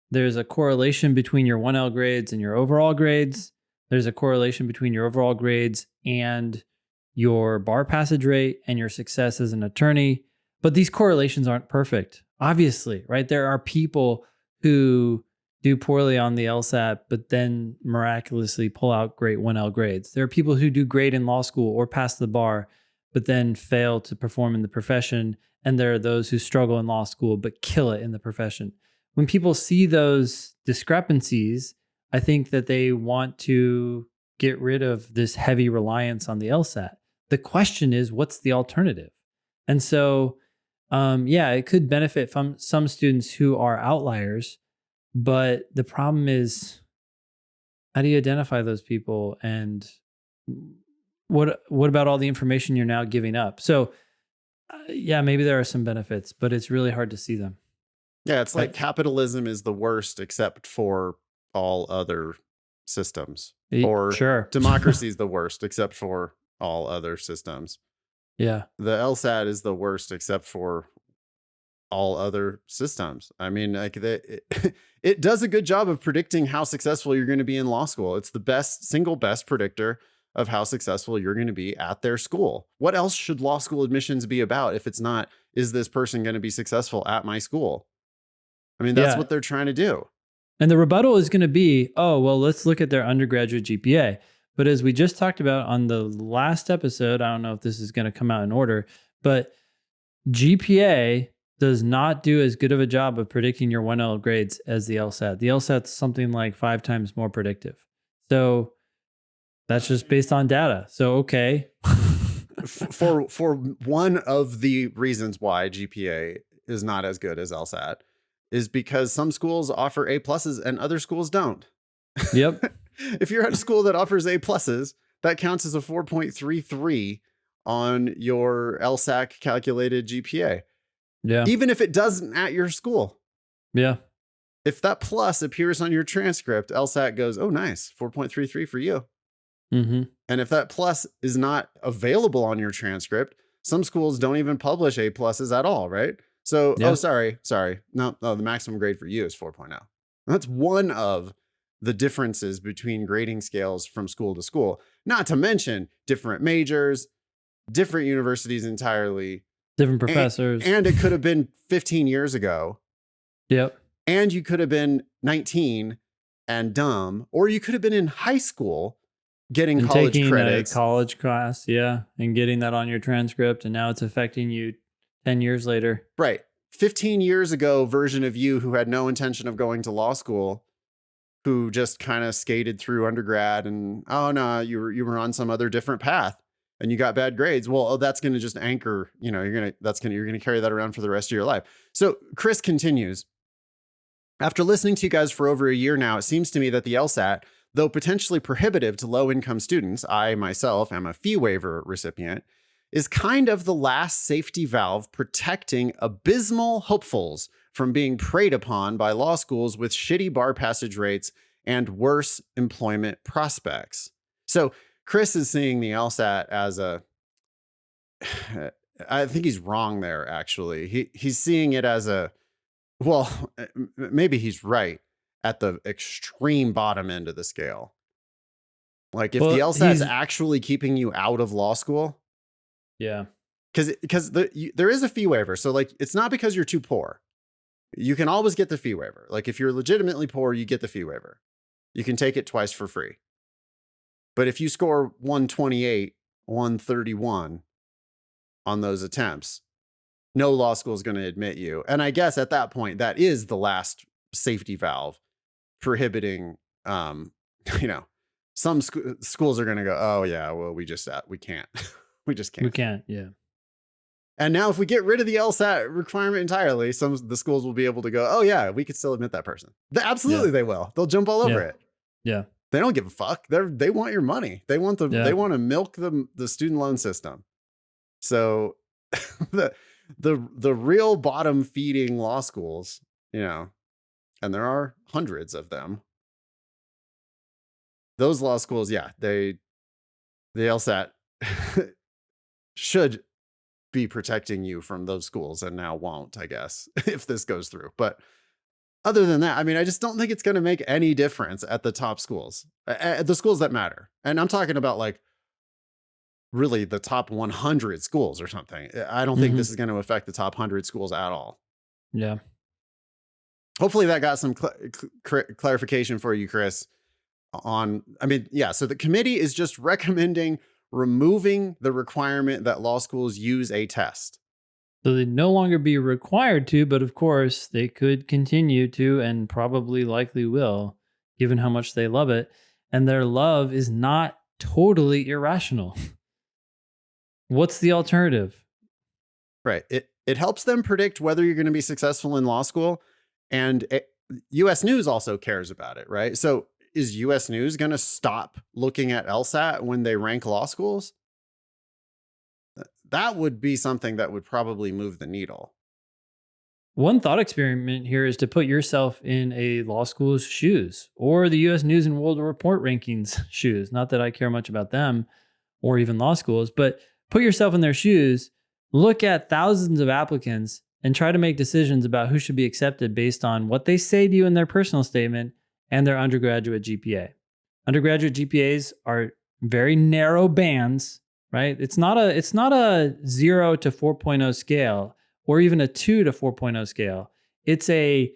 S2: There's a correlation between your 1L grades and your overall grades. There's a correlation between your overall grades and your bar passage rate and your success as an attorney. But these correlations aren't perfect. Obviously, right? There are people who do poorly on the LSAT, but then miraculously pull out great 1L grades. There are people who do great in law school or pass the bar, but then fail to perform in the profession. And there are those who struggle in law school, but kill it in the profession. When people see those discrepancies, I think that they want to get rid of this heavy reliance on the LSAT. The question is, what's the alternative? And so, yeah, it could benefit from some students who are outliers, but the problem is, how do you identify those people? And what about all the information you're now giving up? So, yeah, maybe there are some benefits, but it's really hard to see them.
S1: Yeah, it's like capitalism is the worst except for all other systems, or
S2: Sure.
S1: democracy is the worst except for all other systems.
S2: Yeah.
S1: The LSAT is the worst except for all other systems. I mean, like it does a good job of predicting how successful you're going to be in law school. It's the single best predictor of how successful you're going to be at their school. What else should law school admissions be about if it's not, is this person going to be successful at my school? I mean, that's what they're trying to do.
S2: And the rebuttal is going to be, oh, well, let's look at their undergraduate GPA. But as we just talked about on the last episode, I don't know if this is going to come out in order, but GPA does not do as good of a job of predicting your 1L grades as the LSAT. The LSAT's something like 5 times more predictive. So that's just based on data. So, okay.
S1: For one of the reasons why GPA is not as good as LSAT is because some schools offer A+ and other schools don't.
S2: Yep.
S1: If you're at a school that offers A+, that counts as a 4.33 on your LSAC calculated GPA.
S2: Yeah.
S1: Even if it doesn't at your school.
S2: Yeah.
S1: If that plus appears on your transcript, LSAC goes, oh, nice, 4.33 for you.
S2: Mm-hmm.
S1: And if that plus is not available on your transcript, some schools don't even publish A+ at all, right? So,
S2: Yeah.
S1: oh, sorry. No, the maximum grade for you is 4.0. That's one of the differences between grading scales from school to school, not to mention different majors, different universities entirely.
S2: Different professors.
S1: And it could have been 15 years ago.
S2: Yep.
S1: And you could have been 19 and dumb, or you could have been in high school getting college
S2: taking
S1: credits.
S2: A college class, yeah, and getting that on your transcript, and now it's affecting you 10 years later.
S1: Right. 15 years ago version of you who had no intention of going to law school, who just kind of skated through undergrad and, oh no, you were on some other different path and you got bad grades. Well, that's going to just anchor, you're going to carry that around for the rest of your life. So Chris continues, after listening to you guys for over a year now, it seems to me that the LSAT, though potentially prohibitive to low-income students, I myself am a fee waiver recipient, is kind of the last safety valve protecting abysmal hopefuls from being preyed upon by law schools with shitty bar passage rates and worse employment prospects. So Chris is seeing the LSAT as I think he's wrong there, actually. He's seeing it as well, maybe he's right, at the extreme bottom end of the scale. Like if the LSAT is actually keeping you out of law school.
S2: Yeah.
S1: Because there is a fee waiver. So like, it's not because you're too poor. You can always get the fee waiver. Like if you're legitimately poor, you get the fee waiver. You can take it twice for free. But if you score 128, 131 on those attempts, no law school is going to admit you. And I guess at that point, that is the last safety valve prohibiting, some schools are going to go, oh yeah, well, we can't. We just can't.
S2: We can't. Yeah.
S1: And now if we get rid of the LSAT requirement entirely, some of the schools will be able to go, oh yeah, we could still admit that person. Absolutely. They will. They'll jump all over it.
S2: Yeah.
S1: They don't give a fuck. They want your money. They want they want to milk the student loan system. So the real bottom feeding law schools, and there are hundreds of them. Those law schools, yeah, the LSAT should be protecting you from those schools and now won't, I guess, if this goes through. But other than that, I mean, I just don't think it's going to make any difference at the top schools, the schools that matter. And I'm talking about like really the top 100 schools or something. I don't think this is going to affect the top 100 schools at all.
S2: Yeah.
S1: Hopefully that got some clarification for you, Chris. So the committee is just recommending removing the requirement that law schools use a test.
S2: So they'd no longer be required to, but of course they could continue to and probably likely will, given how much they love it. And their love is not totally irrational. What's the alternative?
S1: Right. It helps them predict whether you're going to be successful in law school. And US News also cares about it, right? So is US News going to stop looking at LSAT when they rank law schools? That would be something that would probably move the needle.
S2: One thought experiment here is to put yourself in a law school's shoes or the US News and World Report rankings shoes. Not that I care much about them or even law schools, but put yourself in their shoes, look at thousands of applicants, and try to make decisions about who should be accepted based on what they say to you in their personal statement and their undergraduate GPA. Undergraduate GPAs are very narrow bands, right? It's not a 0 to 4.0 scale or even a 2 to 4.0 scale. It's a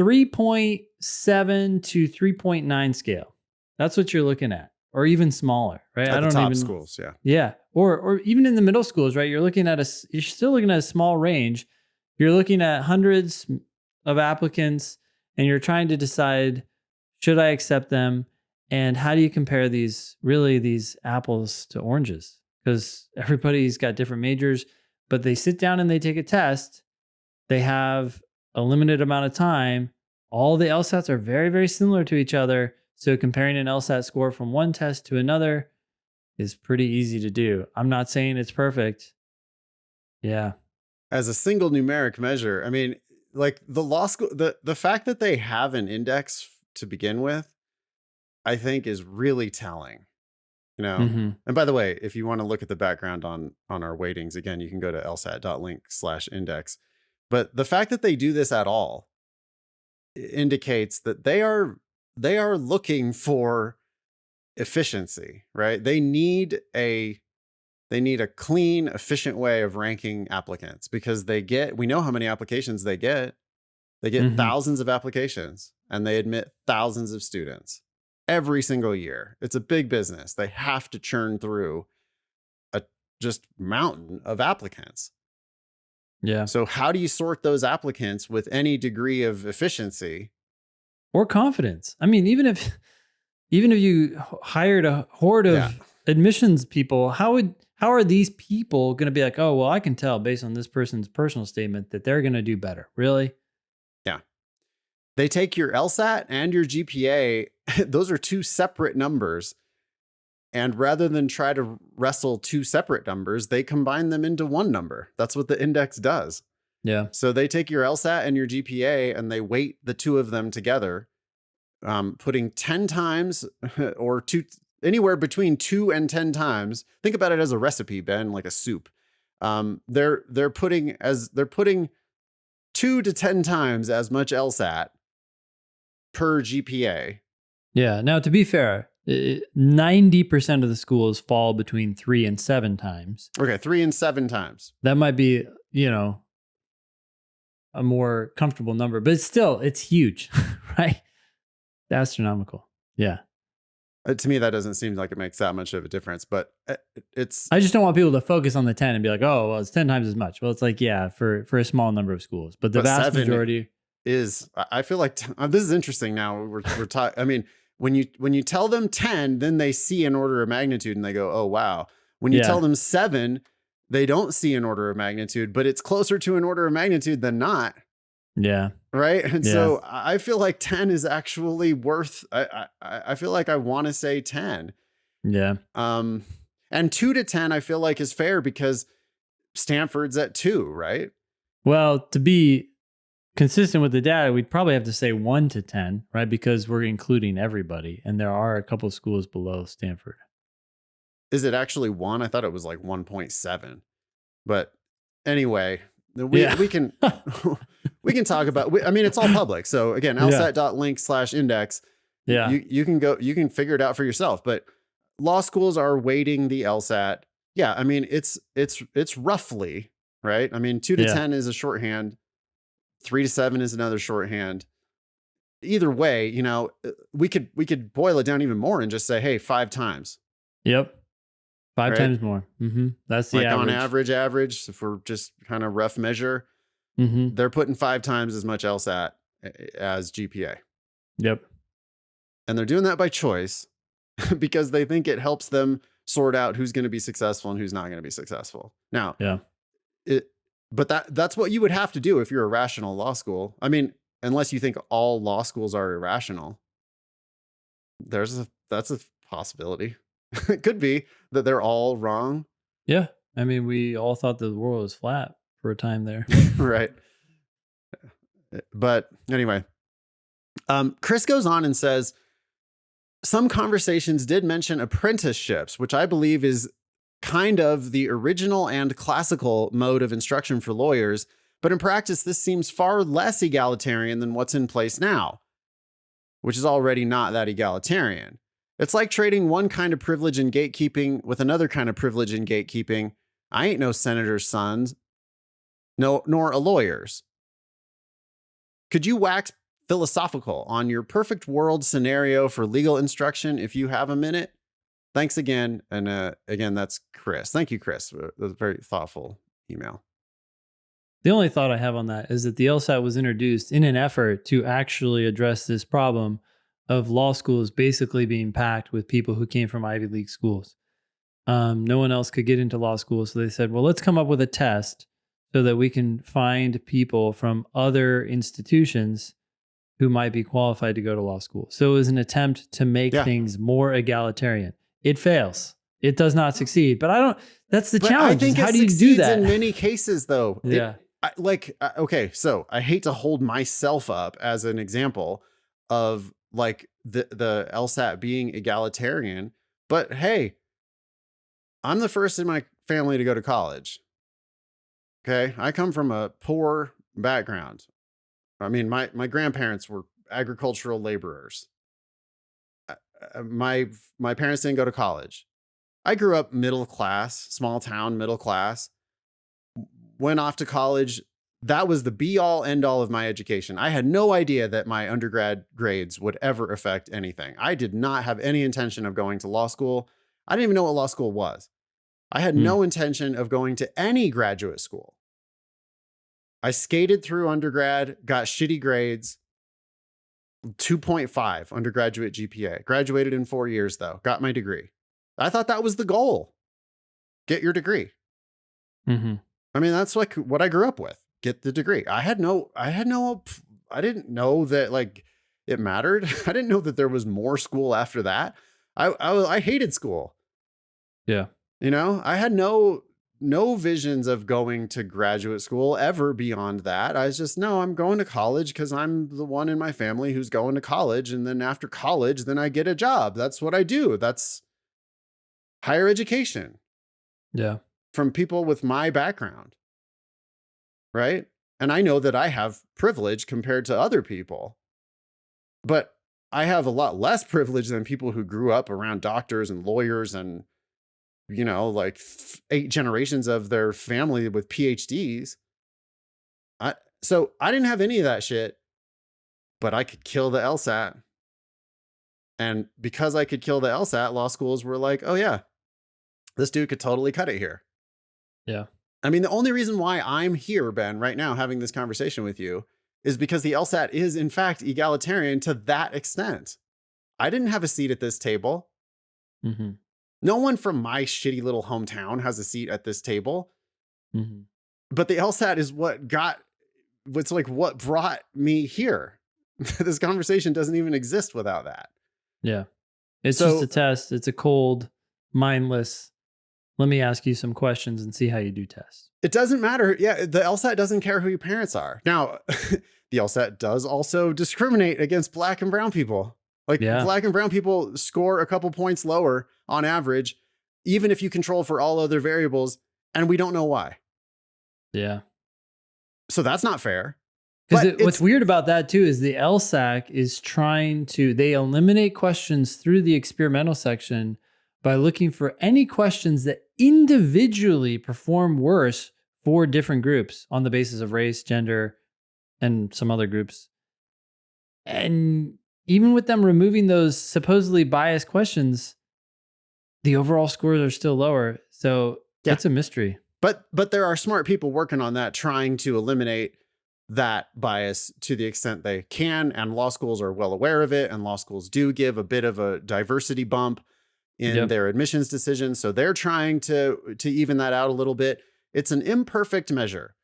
S2: 3.7 to 3.9 scale. That's what you're looking at, or even smaller, right?
S1: At the top schools, yeah.
S2: Yeah, or even in the middle schools, right? You're still looking at a small range. You're looking at hundreds of applicants, and you're trying to decide, should I accept them? And how do you compare these apples to oranges? Because everybody's got different majors, but they sit down and they take a test. They have a limited amount of time. All the LSATs are very, very similar to each other. So comparing an LSAT score from one test to another is pretty easy to do. I'm not saying it's perfect. Yeah.
S1: As a single numeric measure, I mean, like the law school, the fact that they have an index to begin with, I think is really telling. And by the way, if you want to look at the background on our weightings, again, you can go to lsat.link/index. But the fact that they do this at all indicates that they are looking for efficiency, right? They need a clean, efficient way of ranking applicants because we know how many applications they get. They get thousands of applications and they admit thousands of students every single year. It's a big business. They have to churn through a just mountain of applicants.
S2: Yeah.
S1: So how do you sort those applicants with any degree of efficiency
S2: or confidence? I mean, even if you hired a horde of admissions people, how are these people going to be like, oh, well, I can tell based on this person's personal statement that they're going to do better? Really?
S1: Yeah. They take your LSAT and your GPA. Those are two separate numbers. And rather than try to wrestle two separate numbers, they combine them into one number. That's what the index does.
S2: Yeah.
S1: So they take your LSAT and your GPA and they weight the two of them together, putting 10 times or anywhere between 2 and 10 times. Think about it as a recipe, Ben, like a soup. They're putting 2 to 10 times as much LSAT per GPA.
S2: Yeah. Now, to be fair, 90% of the schools fall between 3 and 7 times.
S1: Okay, 3 and 7 times.
S2: That might be, a more comfortable number, but it's huge, right? Astronomical. Yeah.
S1: To me, that doesn't seem like it makes that much of a difference, but
S2: I just don't want people to focus on the 10 and be like, oh, well, it's 10 times as much. Well, it's like, yeah, for a small number of schools, but the vast majority
S1: is, I feel like this is interesting. Now we're talking, I mean, when you tell them 10, then they see an order of magnitude and they go, oh, wow. When you tell them 7, they don't see an order of magnitude, but it's closer to an order of magnitude than not.
S2: Yeah.
S1: Right. And so I feel like 10 is actually worth, I feel like I want to say 10.
S2: Yeah.
S1: And 2 to 10, I feel like is fair because Stanford's at 2, right?
S2: Well, to be consistent with the data, we'd probably have to say 1 to 10, right? Because we're including everybody. And there are a couple of schools below Stanford.
S1: Is it actually 1? I thought it was like 1.7. But anyway, we can we can talk about, I mean, it's all public. So again, lsat.link/index.
S2: Yeah.
S1: You can figure it out for yourself. But law schools are weighting the LSAT. Yeah. I mean, it's roughly, right? I mean, 2 to 10 is a shorthand. 3 to 7 is another shorthand. Either way, you know, we could boil it down even more and just say, hey, 5 times.
S2: Yep. 5
S1: Right?
S2: times more. That's the
S1: Like
S2: average.
S1: on average, if we're just kind of rough measure, they're putting 5 times as much LSAT as GPA.
S2: Yep.
S1: And they're doing that by choice because they think it helps them sort out who's going to be successful and who's not going to be successful. Now,
S2: Yeah.
S1: But that's what you would have to do if you're a rational law school. I mean, unless you think all law schools are irrational. That's a possibility. It could be that they're all wrong.
S2: Yeah. I mean, we all thought that the world was flat for a time there.
S1: Right. But anyway, Chris goes on and says, some conversations did mention apprenticeships, which I believe is kind of the original and classical mode of instruction for lawyers. But in practice, this seems far less egalitarian than what's in place now, which is already not that egalitarian. It's like trading one kind of privilege and gatekeeping with another kind of privilege and gatekeeping. I ain't no senator's sons, nor a lawyer's. Could you wax philosophical on your perfect world scenario for legal instruction if you have a minute? Thanks again. And again, that's Chris. Thank you, Chris. That was a very thoughtful email.
S2: The only thought I have on that is that the LSAT was introduced in an effort to actually address this problem of law schools basically being packed with people who came from Ivy League schools. No one else could get into law school. So they said, well, let's come up with a test so that we can find people from other institutions who might be qualified to go to law school. So it was an attempt to make things more egalitarian. It fails. It does not succeed. But that's the challenge.
S1: I think
S2: how
S1: it
S2: do you do
S1: succeeds
S2: that?
S1: in many cases, though.
S2: Yeah.
S1: Okay, so I hate to hold myself up as an example of like the LSAT being egalitarian, but hey, I'm the first in my family to go to college. Okay, I come from a poor background. I mean, my grandparents were agricultural laborers. My parents didn't go to college. I grew up middle class, small town, middle class. Went off to college. That was the be all end all of my education. I had no idea that my undergrad grades would ever affect anything. I did not have any intention of going to law school. I didn't even know what law school was. I had no intention of going to any graduate school. I skated through undergrad, got shitty grades, 2.5 undergraduate GPA. Graduated in 4 years though, got my degree. I thought that was the goal. Get your degree. I mean, that's like what I grew up with. Get the degree. I didn't know that like it mattered. I didn't know that there was more school after that. I hated school.
S2: Yeah.
S1: You know, I had no visions of going to graduate school ever beyond that. I was just, no, I'm going to college because I'm the one in my family who's going to college. And then after college, then I get a job. That's what I do. That's higher education.
S2: Yeah.
S1: From people with my background. Right. And I know that I have privilege compared to other people, but I have a lot less privilege than people who grew up around doctors and lawyers and, you know, like 8 generations of their family with PhDs. So I didn't have any of that shit, but I could kill the LSAT. And because I could kill the LSAT, law schools were like, oh yeah, this dude could totally cut it here.
S2: Yeah.
S1: I mean, the only reason why I'm here, Ben, right now having this conversation with you is because the LSAT is in fact egalitarian to that extent. I didn't have a seat at this table. No one from my shitty little hometown has a seat at this table. But the LSAT is what brought me here. This conversation doesn't even exist without that.
S2: Yeah. It's just a test. It's a cold, mindless, let me ask you some questions and see how you do tests.
S1: It doesn't matter. Yeah, the LSAT doesn't care who your parents are. Now, the LSAT does also discriminate against Black and brown people. Like Black and brown people score a couple points lower on average, even if you control for all other variables, and we don't know why.
S2: Yeah.
S1: So that's not fair.
S2: Because what's weird about that too is the LSAC is they eliminate questions through the experimental section by looking for any questions that individually perform worse for different groups on the basis of race, gender, and some other groups. And even with them removing those supposedly biased questions, the overall scores are still lower. So it's a mystery.
S1: But there are smart people working on that, trying to eliminate that bias to the extent they can. And law schools are well aware of it. And law schools do give a bit of a diversity bump in their admissions decisions. So they're trying to even that out a little bit. It's an imperfect measure.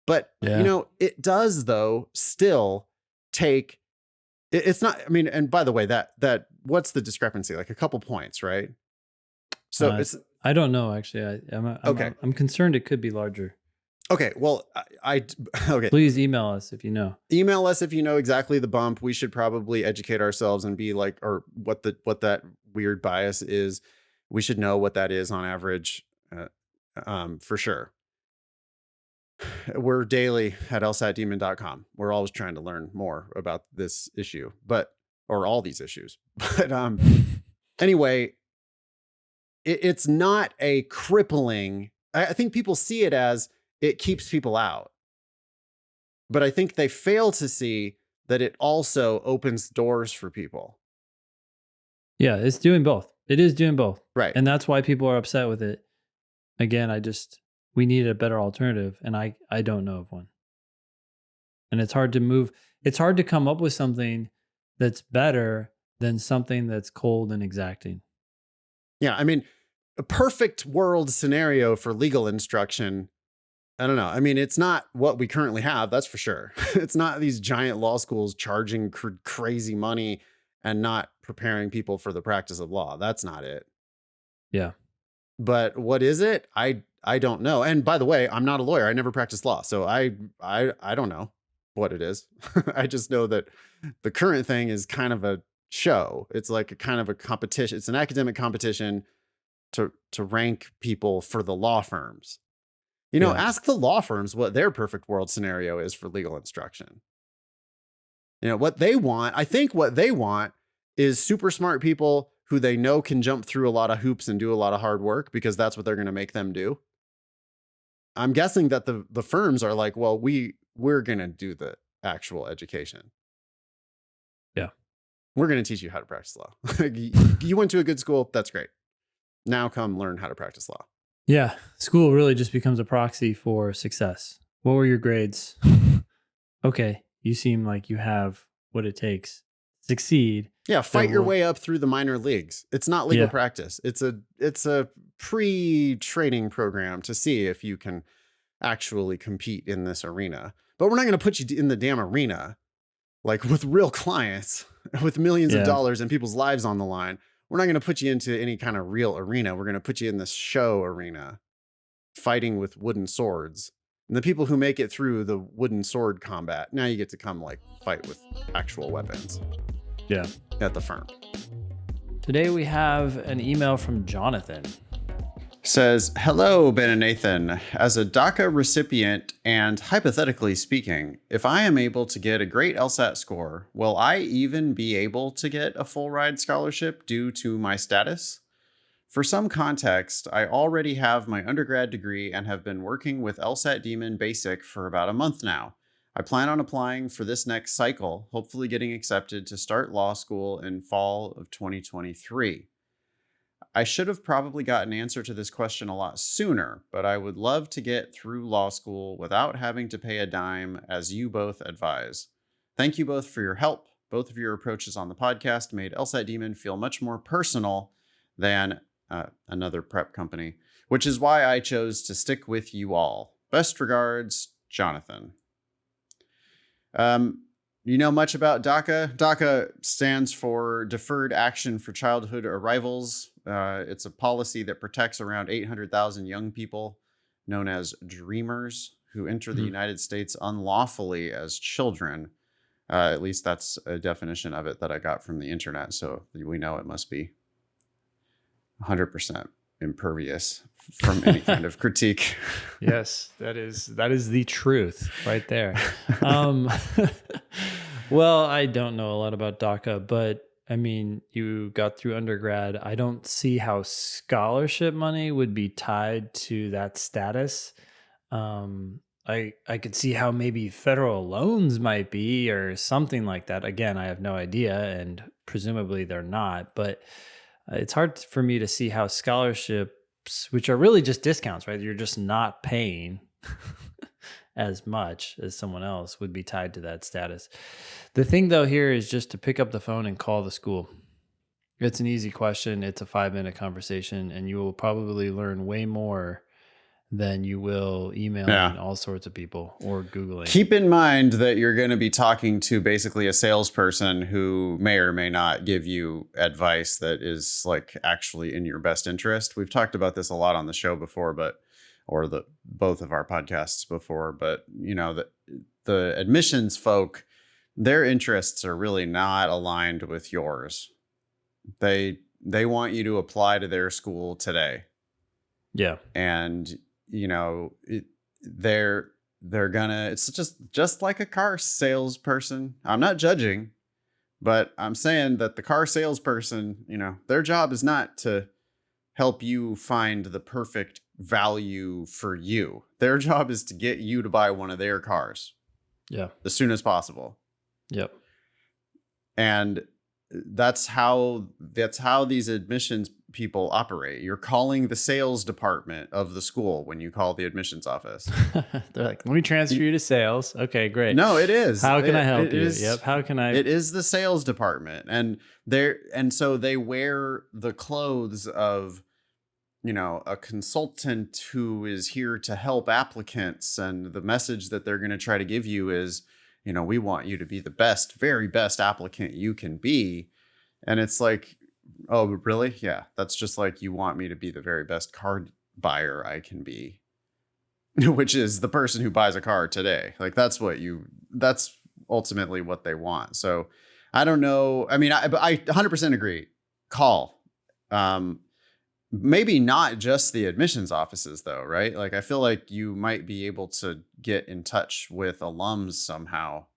S1: But, it does, though, still take, it's not, I mean, and by the way, that what's the discrepancy? Like a couple points, right? So it's,
S2: I don't know, actually. I'm concerned it could be larger.
S1: Okay. Well, okay.
S2: Please email us if you know.
S1: Email us if you know exactly the bump. We should probably educate ourselves and be like, or what that weird bias is. We should know what that is on average, for sure. We're daily at LSATdemon.com. We're always trying to learn more about this issue, or all these issues. But anyway, it's not a crippling. I think people see it as it keeps people out. But I think they fail to see that it also opens doors for people.
S2: Yeah, it's doing both. It is doing both.
S1: Right.
S2: And that's why people are upset with it. Again, we need a better alternative, and I don't know of one. And it's hard to move. It's hard to come up with something that's better than something that's cold and exacting.
S1: Yeah, I mean, a perfect world scenario for legal instruction, I don't know. I mean, it's not what we currently have, that's for sure. It's not these giant law schools charging crazy money and not preparing people for the practice of law. That's not it.
S2: Yeah.
S1: But what is it? I don't know. And by the way, I'm not a lawyer. I never practiced law. So I don't know what it is. I just know that the current thing is kind of a show. It's like a kind of a competition. It's an academic competition to rank people for the law firms. Ask the law firms what their perfect world scenario is for legal instruction. What they want, I think what they want is super smart people who they know can jump through a lot of hoops and do a lot of hard work, because that's what they're going to make them do. I'm guessing that the firms are like, well, we're going to do the actual education.
S2: Yeah.
S1: We're going to teach you how to practice law. You went to a good school. That's great. Now come learn how to practice law.
S2: Yeah. School really just becomes a proxy for success. What were your grades? Okay. You seem like you have what it takes to succeed.
S1: Yeah. Fight your way up through the minor leagues. It's not legal practice. It's a pre-training program to see if you can actually compete in this arena. But we're not going to put you in the damn arena, like with real clients, with millions of dollars and people's lives on the line. We're not going to put you into any kind of real arena. We're going to put you in this show arena, fighting with wooden swords. And the people who make it through the wooden sword combat, now you get to come fight with actual weapons.
S2: Yeah.
S1: At the firm.
S2: Today we have an email from Jonathan.
S1: Says, hello, Ben and Nathan. As a DACA recipient and hypothetically speaking, if I am able to get a great LSAT score, will I even be able to get a full ride scholarship due to my status? For some context, I already have my undergrad degree and have been working with LSAT Demon Basic for about a month now. I plan on applying for this next cycle, hopefully getting accepted to start law school in fall of 2023. I should have probably got an answer to this question a lot sooner, but I would love to get through law school without having to pay a dime, as you both advise. Thank you both for your help. Both of your approaches on the podcast made LSAT Demon feel much more personal than another prep company, which is why I chose to stick with you all. Best regards, Jonathan. You know much about DACA? DACA stands for Deferred Action for Childhood Arrivals. It's a policy that protects around 800,000 young people, known as dreamers, who enter the United States unlawfully as children. At least that's a definition of it that I got from the internet. So we know it must be 100% impervious from any kind of critique.
S2: Yes, that is the truth right there. Well, I don't know a lot about DACA, but I mean, you got through undergrad. I don't see how scholarship money would be tied to that status. I could see how maybe federal loans might be or something like that. Again, I have no idea, and presumably they're not. But it's hard for me to see how scholarships, which are really just discounts, right? You're just not paying as much as someone else, would be tied to that status. The thing though here is just to pick up the phone and call the school. It's an easy question. It's a 5-minute conversation, and you will probably learn way more than you will emailing all sorts of people or Googling.
S1: Keep in mind that you're going to be talking to basically a salesperson who may or may not give you advice that is like actually in your best interest. We've talked about this a lot on the show before, both of our podcasts before, but you know, the admissions folk, their interests are really not aligned with yours. They want you to apply to their school today.
S2: Yeah.
S1: And you know, they're gonna, it's just like a car salesperson. I'm not judging, but I'm saying that the car salesperson, you know, their job is not to help you find the perfect value for you. Their job is to get you to buy one of their cars.
S2: Yeah.
S1: As soon as possible.
S2: Yep.
S1: And that's how these admissions people operate. You're calling the sales department of the school when you call the admissions office.
S2: They're like, let me transfer you to sales. Okay, great.
S1: No, it is.
S2: How can I help you?
S1: Is,
S2: yep. How can I?
S1: It is the sales department. And so they wear the clothes of, you know, a consultant who is here to help applicants. And the message that they're going to try to give you is, you know, we want you to be the best, very best applicant you can be. And it's like, oh, really? Yeah. That's just like, you want me to be the very best car buyer I can be, which is the person who buys a car today. Like that's ultimately what they want. So I don't know. I mean, I 100% agree. Call. Maybe not just the admissions offices though, right? Like I feel like you might be able to get in touch with alums somehow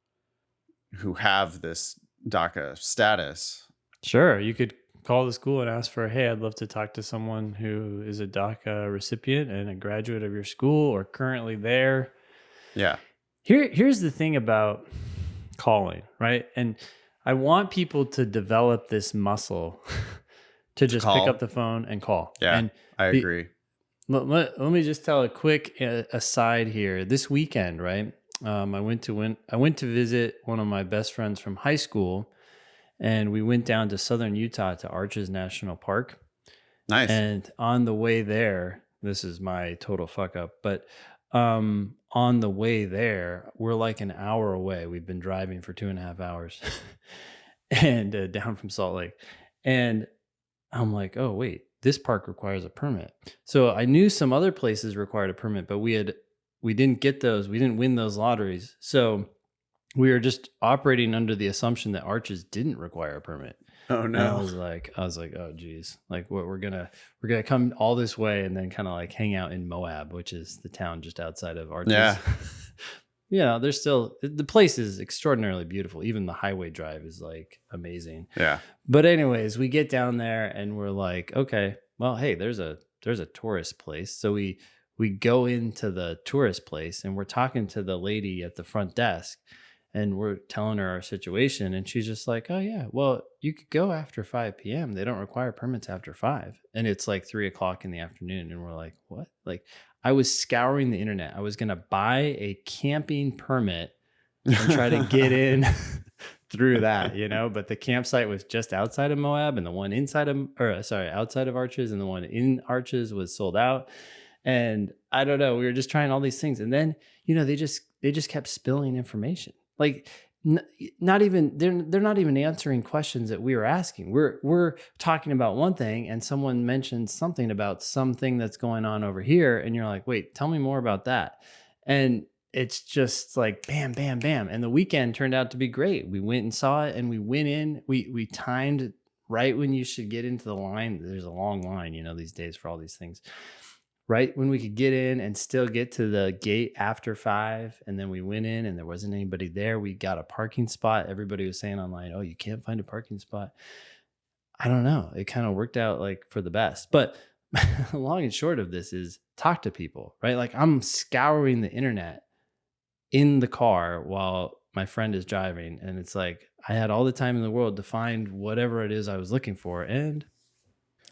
S1: who have this DACA status.
S2: Sure. You could call the school and ask for, hey, I'd love to talk to someone who is a DACA recipient and a graduate of your school or currently there.
S1: Yeah.
S2: Here's the thing about calling, right? And I want people to develop this muscle to just pick up the phone and call.
S1: Yeah,
S2: and
S1: I agree.
S2: Let me just tell a quick aside here. This weekend, right? I went to visit one of my best friends from high school, and we went down to southern Utah to Arches National Park.
S1: Nice.
S2: And on the way there, this is my total fuck up, but on the way there, we're like an hour away. We've been driving for 2.5 hours, and down from Salt Lake, and I'm like, oh, wait, this park requires a permit. So I knew some other places required a permit, but we didn't get those. We didn't win those lotteries. So we were just operating under the assumption that Arches didn't require a permit.
S1: Oh no.
S2: And I was like, oh geez, like what we're gonna come all this way and then kind of like hang out in Moab, which is the town just outside of Arches.
S1: Yeah.
S2: Yeah, there's still, the place is extraordinarily beautiful. Even the highway drive is like amazing.
S1: Yeah.
S2: But anyways, we get down there and we're like, okay, well, hey, there's a tourist place. So we go into the tourist place and we're talking to the lady at the front desk and we're telling her our situation. And she's just like, oh yeah, well, you could go after 5 p.m. They don't require permits after 5. And it's like 3 o'clock in the afternoon. And we're like, what? Like, I was scouring the internet. I was going to buy a camping permit and try to get in through that, you know, but the campsite was just outside of Moab and the one outside of Arches, and the one in Arches was sold out. And I don't know, we were just trying all these things. And then, you know, they just kept spilling information. Like not even, they're not even answering questions that we were asking. We're talking about one thing and someone mentioned something about something that's going on over here. And you're like, wait, tell me more about that. And it's just like, bam, bam, bam. And the weekend turned out to be great. We went and saw it and we went in, we timed right when you should get into the line. There's a long line, you know, these days for all these things. Right when we could get in and still get to the gate after 5. And then we went in and there wasn't anybody there. We got a parking spot. Everybody was saying online, oh, you can't find a parking spot. I don't know. It kind of worked out like for the best. But long and short of this is talk to people, right? Like I'm scouring the internet in the car while my friend is driving. And it's like, I had all the time in the world to find whatever it is I was looking for, and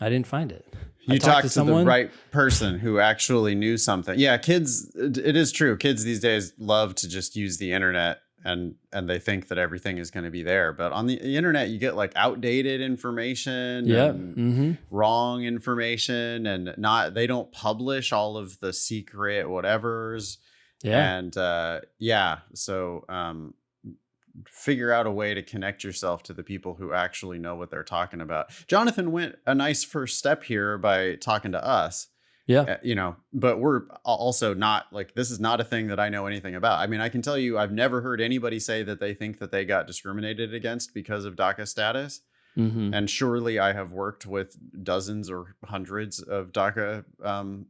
S2: I didn't find it.
S1: You talked to the right person who actually knew something. Yeah, kids, it is true. Kids these days love to just use the internet, and they think that everything is going to be there. But on the internet, you get like outdated information, and wrong information, and they don't publish all of the secret whatevers. Yeah. And so figure out a way to connect yourself to the people who actually know what they're talking about. Jonathan went a nice first step here by talking to us. Yeah. But we're also not like, this is not a thing that I know anything about. I mean, I can tell you, I've never heard anybody say that they think that they got discriminated against because of DACA status. And surely I have worked with dozens or hundreds of DACA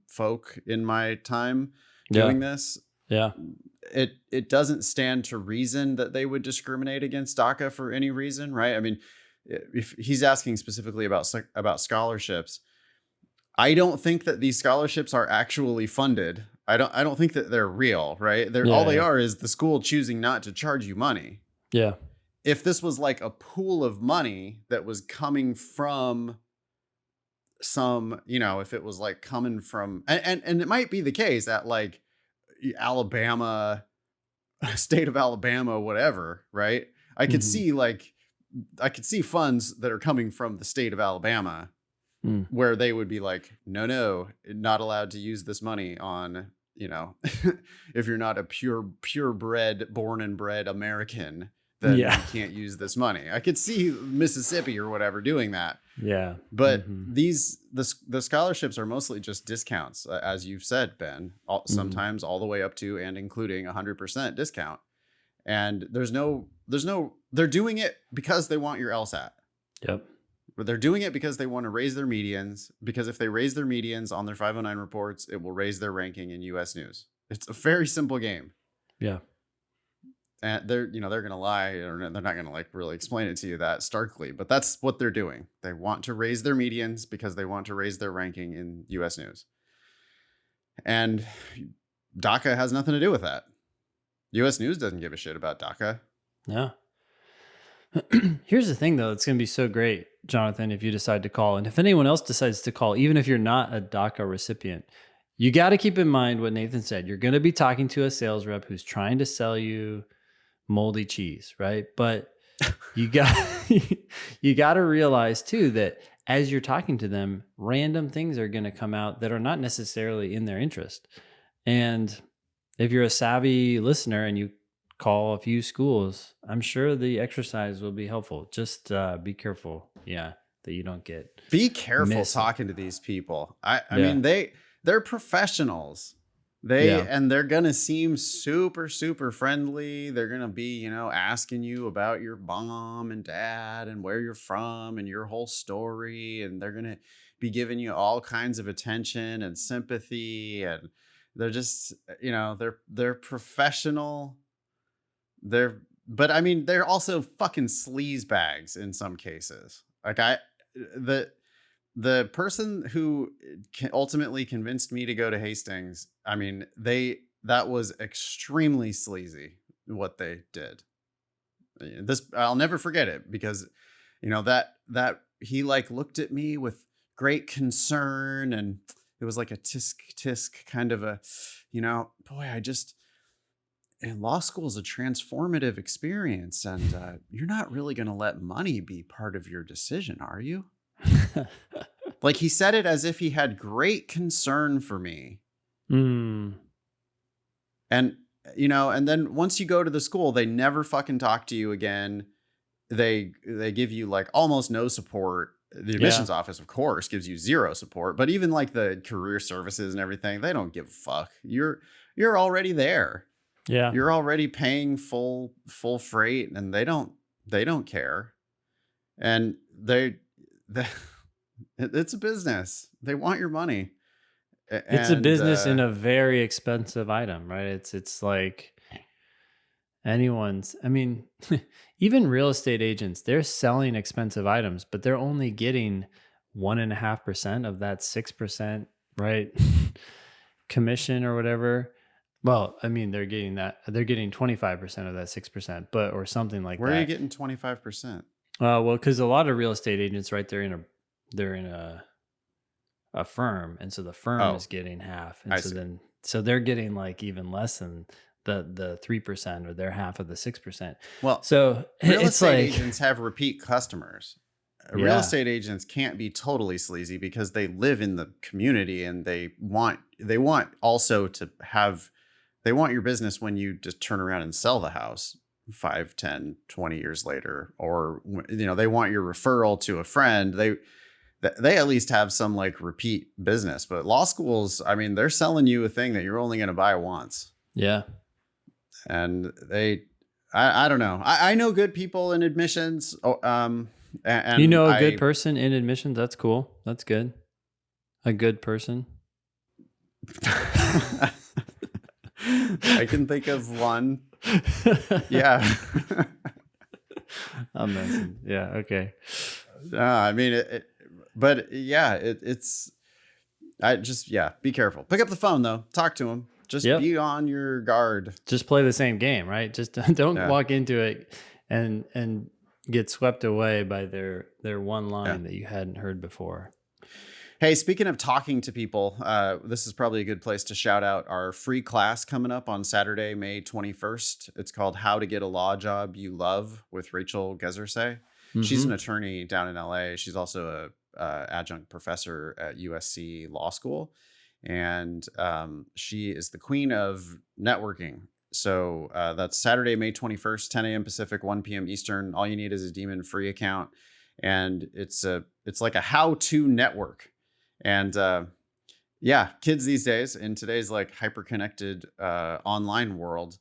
S1: folk in my time doing this. Yeah. It doesn't stand to reason that they would discriminate against DACA for any reason, right? I mean, if he's asking specifically about scholarships, I don't think that these scholarships are actually funded. I don't think that they're real, right? All they are is the school choosing not to charge you money. Yeah. If this was like a pool of money that was coming from some, if it was like coming from, and it might be the case that like Alabama, state of Alabama, whatever, right? I could see funds that are coming from the state of Alabama where they would be like, no, not allowed to use this money on, if you're not a purebred, born and bred American, then you can't use this money. I could see Mississippi or whatever doing that. Yeah. But the scholarships are mostly just discounts, as you've said, Ben, sometimes all the way up to and including 100% discount. And they're doing it because they want your LSAT. Yep. But they're doing it because they want to raise their medians, because if they raise their medians on their 509 reports, it will raise their ranking in US News. It's a very simple game. Yeah. And they're going to lie, or they're not going to like really explain it to you that starkly, but that's what they're doing. They want to raise their medians because they want to raise their ranking in US News. And DACA has nothing to do with that. US News doesn't give a shit about DACA. Yeah.
S2: Here's the thing, though. It's going to be so great, Jonathan, if you decide to call. And if anyone else decides to call, even if you're not a DACA recipient, you got to keep in mind what Nathan said. You're going to be talking to a sales rep who's trying to sell you moldy cheese, right? But you got to realize too that as you're talking to them, random things are going to come out that are not necessarily in their interest. And if you're a savvy listener and you call a few schools, I'm sure the exercise will be helpful. Just be careful, that you don't get.
S1: Be careful talking to these people. I mean, they're professionals. And they're going to seem super, super friendly. They're going to be, asking you about your mom and dad and where you're from and your whole story. And they're going to be giving you all kinds of attention and sympathy. And they're just, they're professional. But I mean, they're also fucking sleaze bags in some cases. Like the person who ultimately convinced me to go to Hastings, I mean, that was extremely sleazy what they did. I'll never forget it because, that he like looked at me with great concern, and it was like a tisk kind of a, and law school is a transformative experience, and you're not really going to let money be part of your decision, are you? Like he said it as if he had great concern for me. And, and then once you go to the school, they never fucking talk to you again. They give you like almost no support. The admissions office, of course, gives you zero support, but even like the career services and everything, they don't give a fuck. You're already there. Yeah. You're already paying full freight, and they don't care. And it's a business. They want your money.
S2: It's a business in a very expensive item, right? It's like anyone's. I mean, even real estate agents, they're selling expensive items, but they're only getting 1.5% of that 6%, right? Commission or whatever. Well, I mean, they're getting 25% of that 6%, but or something like
S1: Where
S2: that.
S1: are you getting 25%?
S2: Well, because a lot of real estate agents, right? They're in a firm, and so the firm is getting half, and
S1: I
S2: so
S1: see.
S2: so they're getting like even less than the 3%, or their half of the 6%.
S1: Well,
S2: So
S1: real
S2: it's
S1: estate
S2: like,
S1: agents have repeat customers. Real
S2: yeah,
S1: estate agents can't be totally sleazy because they live in the community and they want also to have, they want your business when you just turn around and sell the house 5, 10, 20 years later, or they want your referral to a friend. They at least have some like repeat business. But law schools, I mean, they're selling you a thing that you're only going to buy once.
S2: yeah.
S1: And I don't know. I know good people in admissions. And
S2: You know, a good person in admissions. That's cool. That's good. A good person.
S1: I can think of one. Yeah.
S2: I'm messing. Yeah. Okay.
S1: I mean, but yeah, be careful. Pick up the phone though. Talk to them. Just be on your guard.
S2: Just play the same game, right? Just don't walk into it and get swept away by their one line that you hadn't heard before.
S1: Hey, speaking of talking to people, this is probably a good place to shout out our free class coming up on Saturday, May 21st. It's called How to Get a Law Job You Love with Rachel Gezersay. Mm-hmm. She's an attorney down in LA. She's also a adjunct professor at USC Law School. And she is the queen of networking. So that's Saturday, May 21st, 10 a.m. Pacific, 1 p.m. Eastern. All you need is a Demon free account. And it's like a how-to network. And kids these days in today's like hyper-connected online world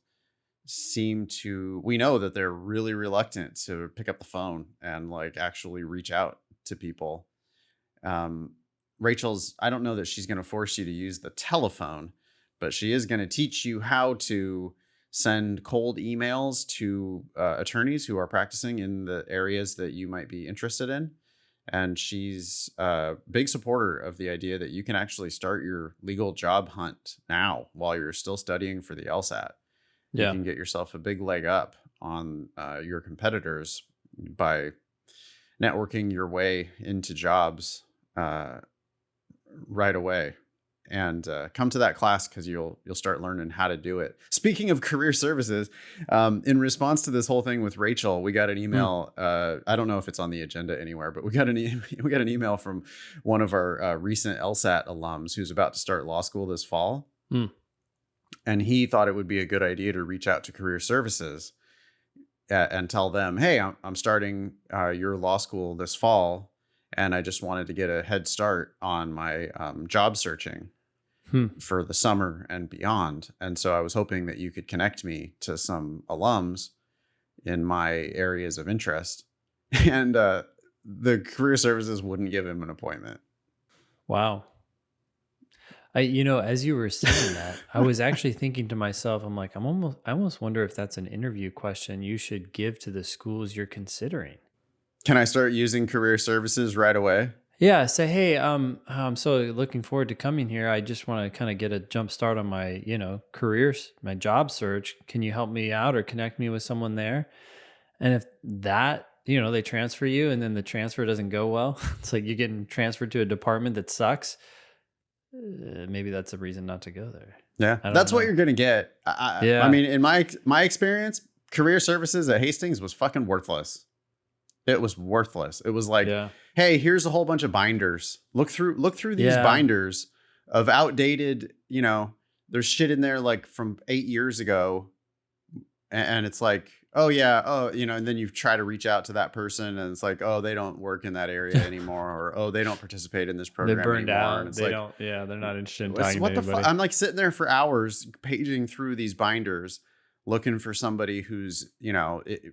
S1: we know that they're really reluctant to pick up the phone and like actually reach out to people. Rachel's, I don't know that she's going to force you to use the telephone, but she is going to teach you how to send cold emails to attorneys who are practicing in the areas that you might be interested in. And she's a big supporter of the idea that you can actually start your legal job hunt now while you're still studying for the LSAT. Yeah. You can get yourself a big leg up on your competitors by networking your way into jobs right away. And come to that class because you'll start learning how to do it. Speaking of career services, in response to this whole thing with Rachel, we got an email. I don't know if it's on the agenda anywhere, but we got an email from one of our recent LSAT alums who's about to start law school this fall. And he thought it would be a good idea to reach out to career services and tell them, hey, I'm starting your law school this fall, and I just wanted to get a head start on my job searching for the summer and beyond. And so I was hoping that you could connect me to some alums in my areas of interest. And the career services wouldn't give him an appointment.
S2: Wow. As you were saying that, I was actually thinking to myself, I'm like, I almost wonder if that's an interview question you should give to the schools you're considering.
S1: Can I start using career services right away?
S2: Yeah. Say, hey, I'm so looking forward to coming here. I just want to kind of get a jump start on my, careers, my job search. Can you help me out or connect me with someone there? And if that, they transfer you and then the transfer doesn't go well, it's like you're getting transferred to a department that sucks. Maybe that's a reason not to go there.
S1: Yeah, that's what you're going to get. I mean, in my experience, career services at Hastings was fucking worthless. It was worthless. It was like, hey, here's a whole bunch of binders. Look through these binders of outdated, there's shit in there like from 8 years ago. And it's like, and then you try to reach out to that person and it's like, oh, they don't work in that area anymore. Or, oh, they don't participate in this program
S2: They're burned
S1: anymore.
S2: out.
S1: And it's
S2: they're not interested in talking to anybody.
S1: I'm like sitting there for hours paging through these binders looking for somebody who's,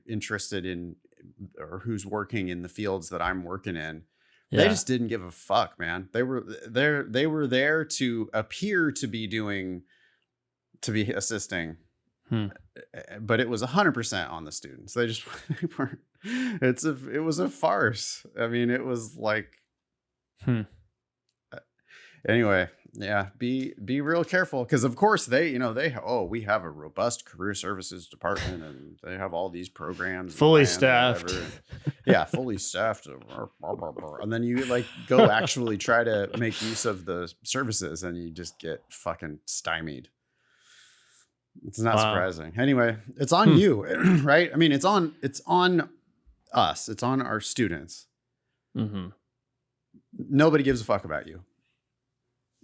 S1: interested in or who's working in the fields that I'm working in. They just didn't give a fuck, man. They were there to appear to be assisting. But it was 100% on the students. They just weren't. It was a farce. I mean, it was like. Anyway, be real careful, because of course we have a robust career services department and they have all these programs,
S2: fully
S1: and
S2: staffed.
S1: Yeah, fully staffed. And then you like go actually try to make use of the services and you just get fucking stymied. It's not surprising. Anyway, it's on you, right? I mean, it's on us. It's on our students.
S2: Mm-hmm.
S1: Nobody gives a fuck about you.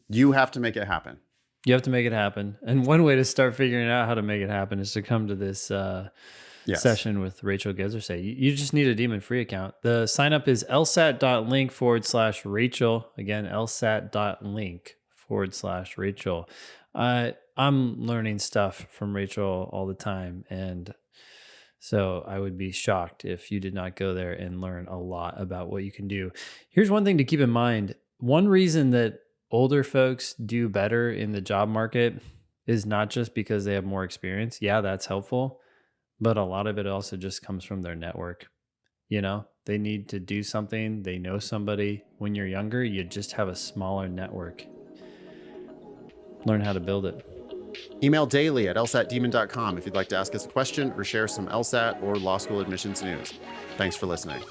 S1: You have to make it happen.
S2: You have to make it happen. And one way to start figuring out how to make it happen is to come to this session with Rachel Gezersay. You just need a Demon Free account. The sign up is lsat.link/Rachel. Again, lsat.link/Rachel. I'm learning stuff from Rachel all the time. And so I would be shocked if you did not go there and learn a lot about what you can do. Here's one thing to keep in mind. One reason that older folks do better in the job market is not just because they have more experience. Yeah, that's helpful. But a lot of it also just comes from their network. You know, they need to do something. They know somebody. When you're younger, you just have a smaller network. Learn how to build it.
S1: Email daily at lsatdemon.com if you'd like to ask us a question or share some LSAT or law school admissions news. Thanks for listening.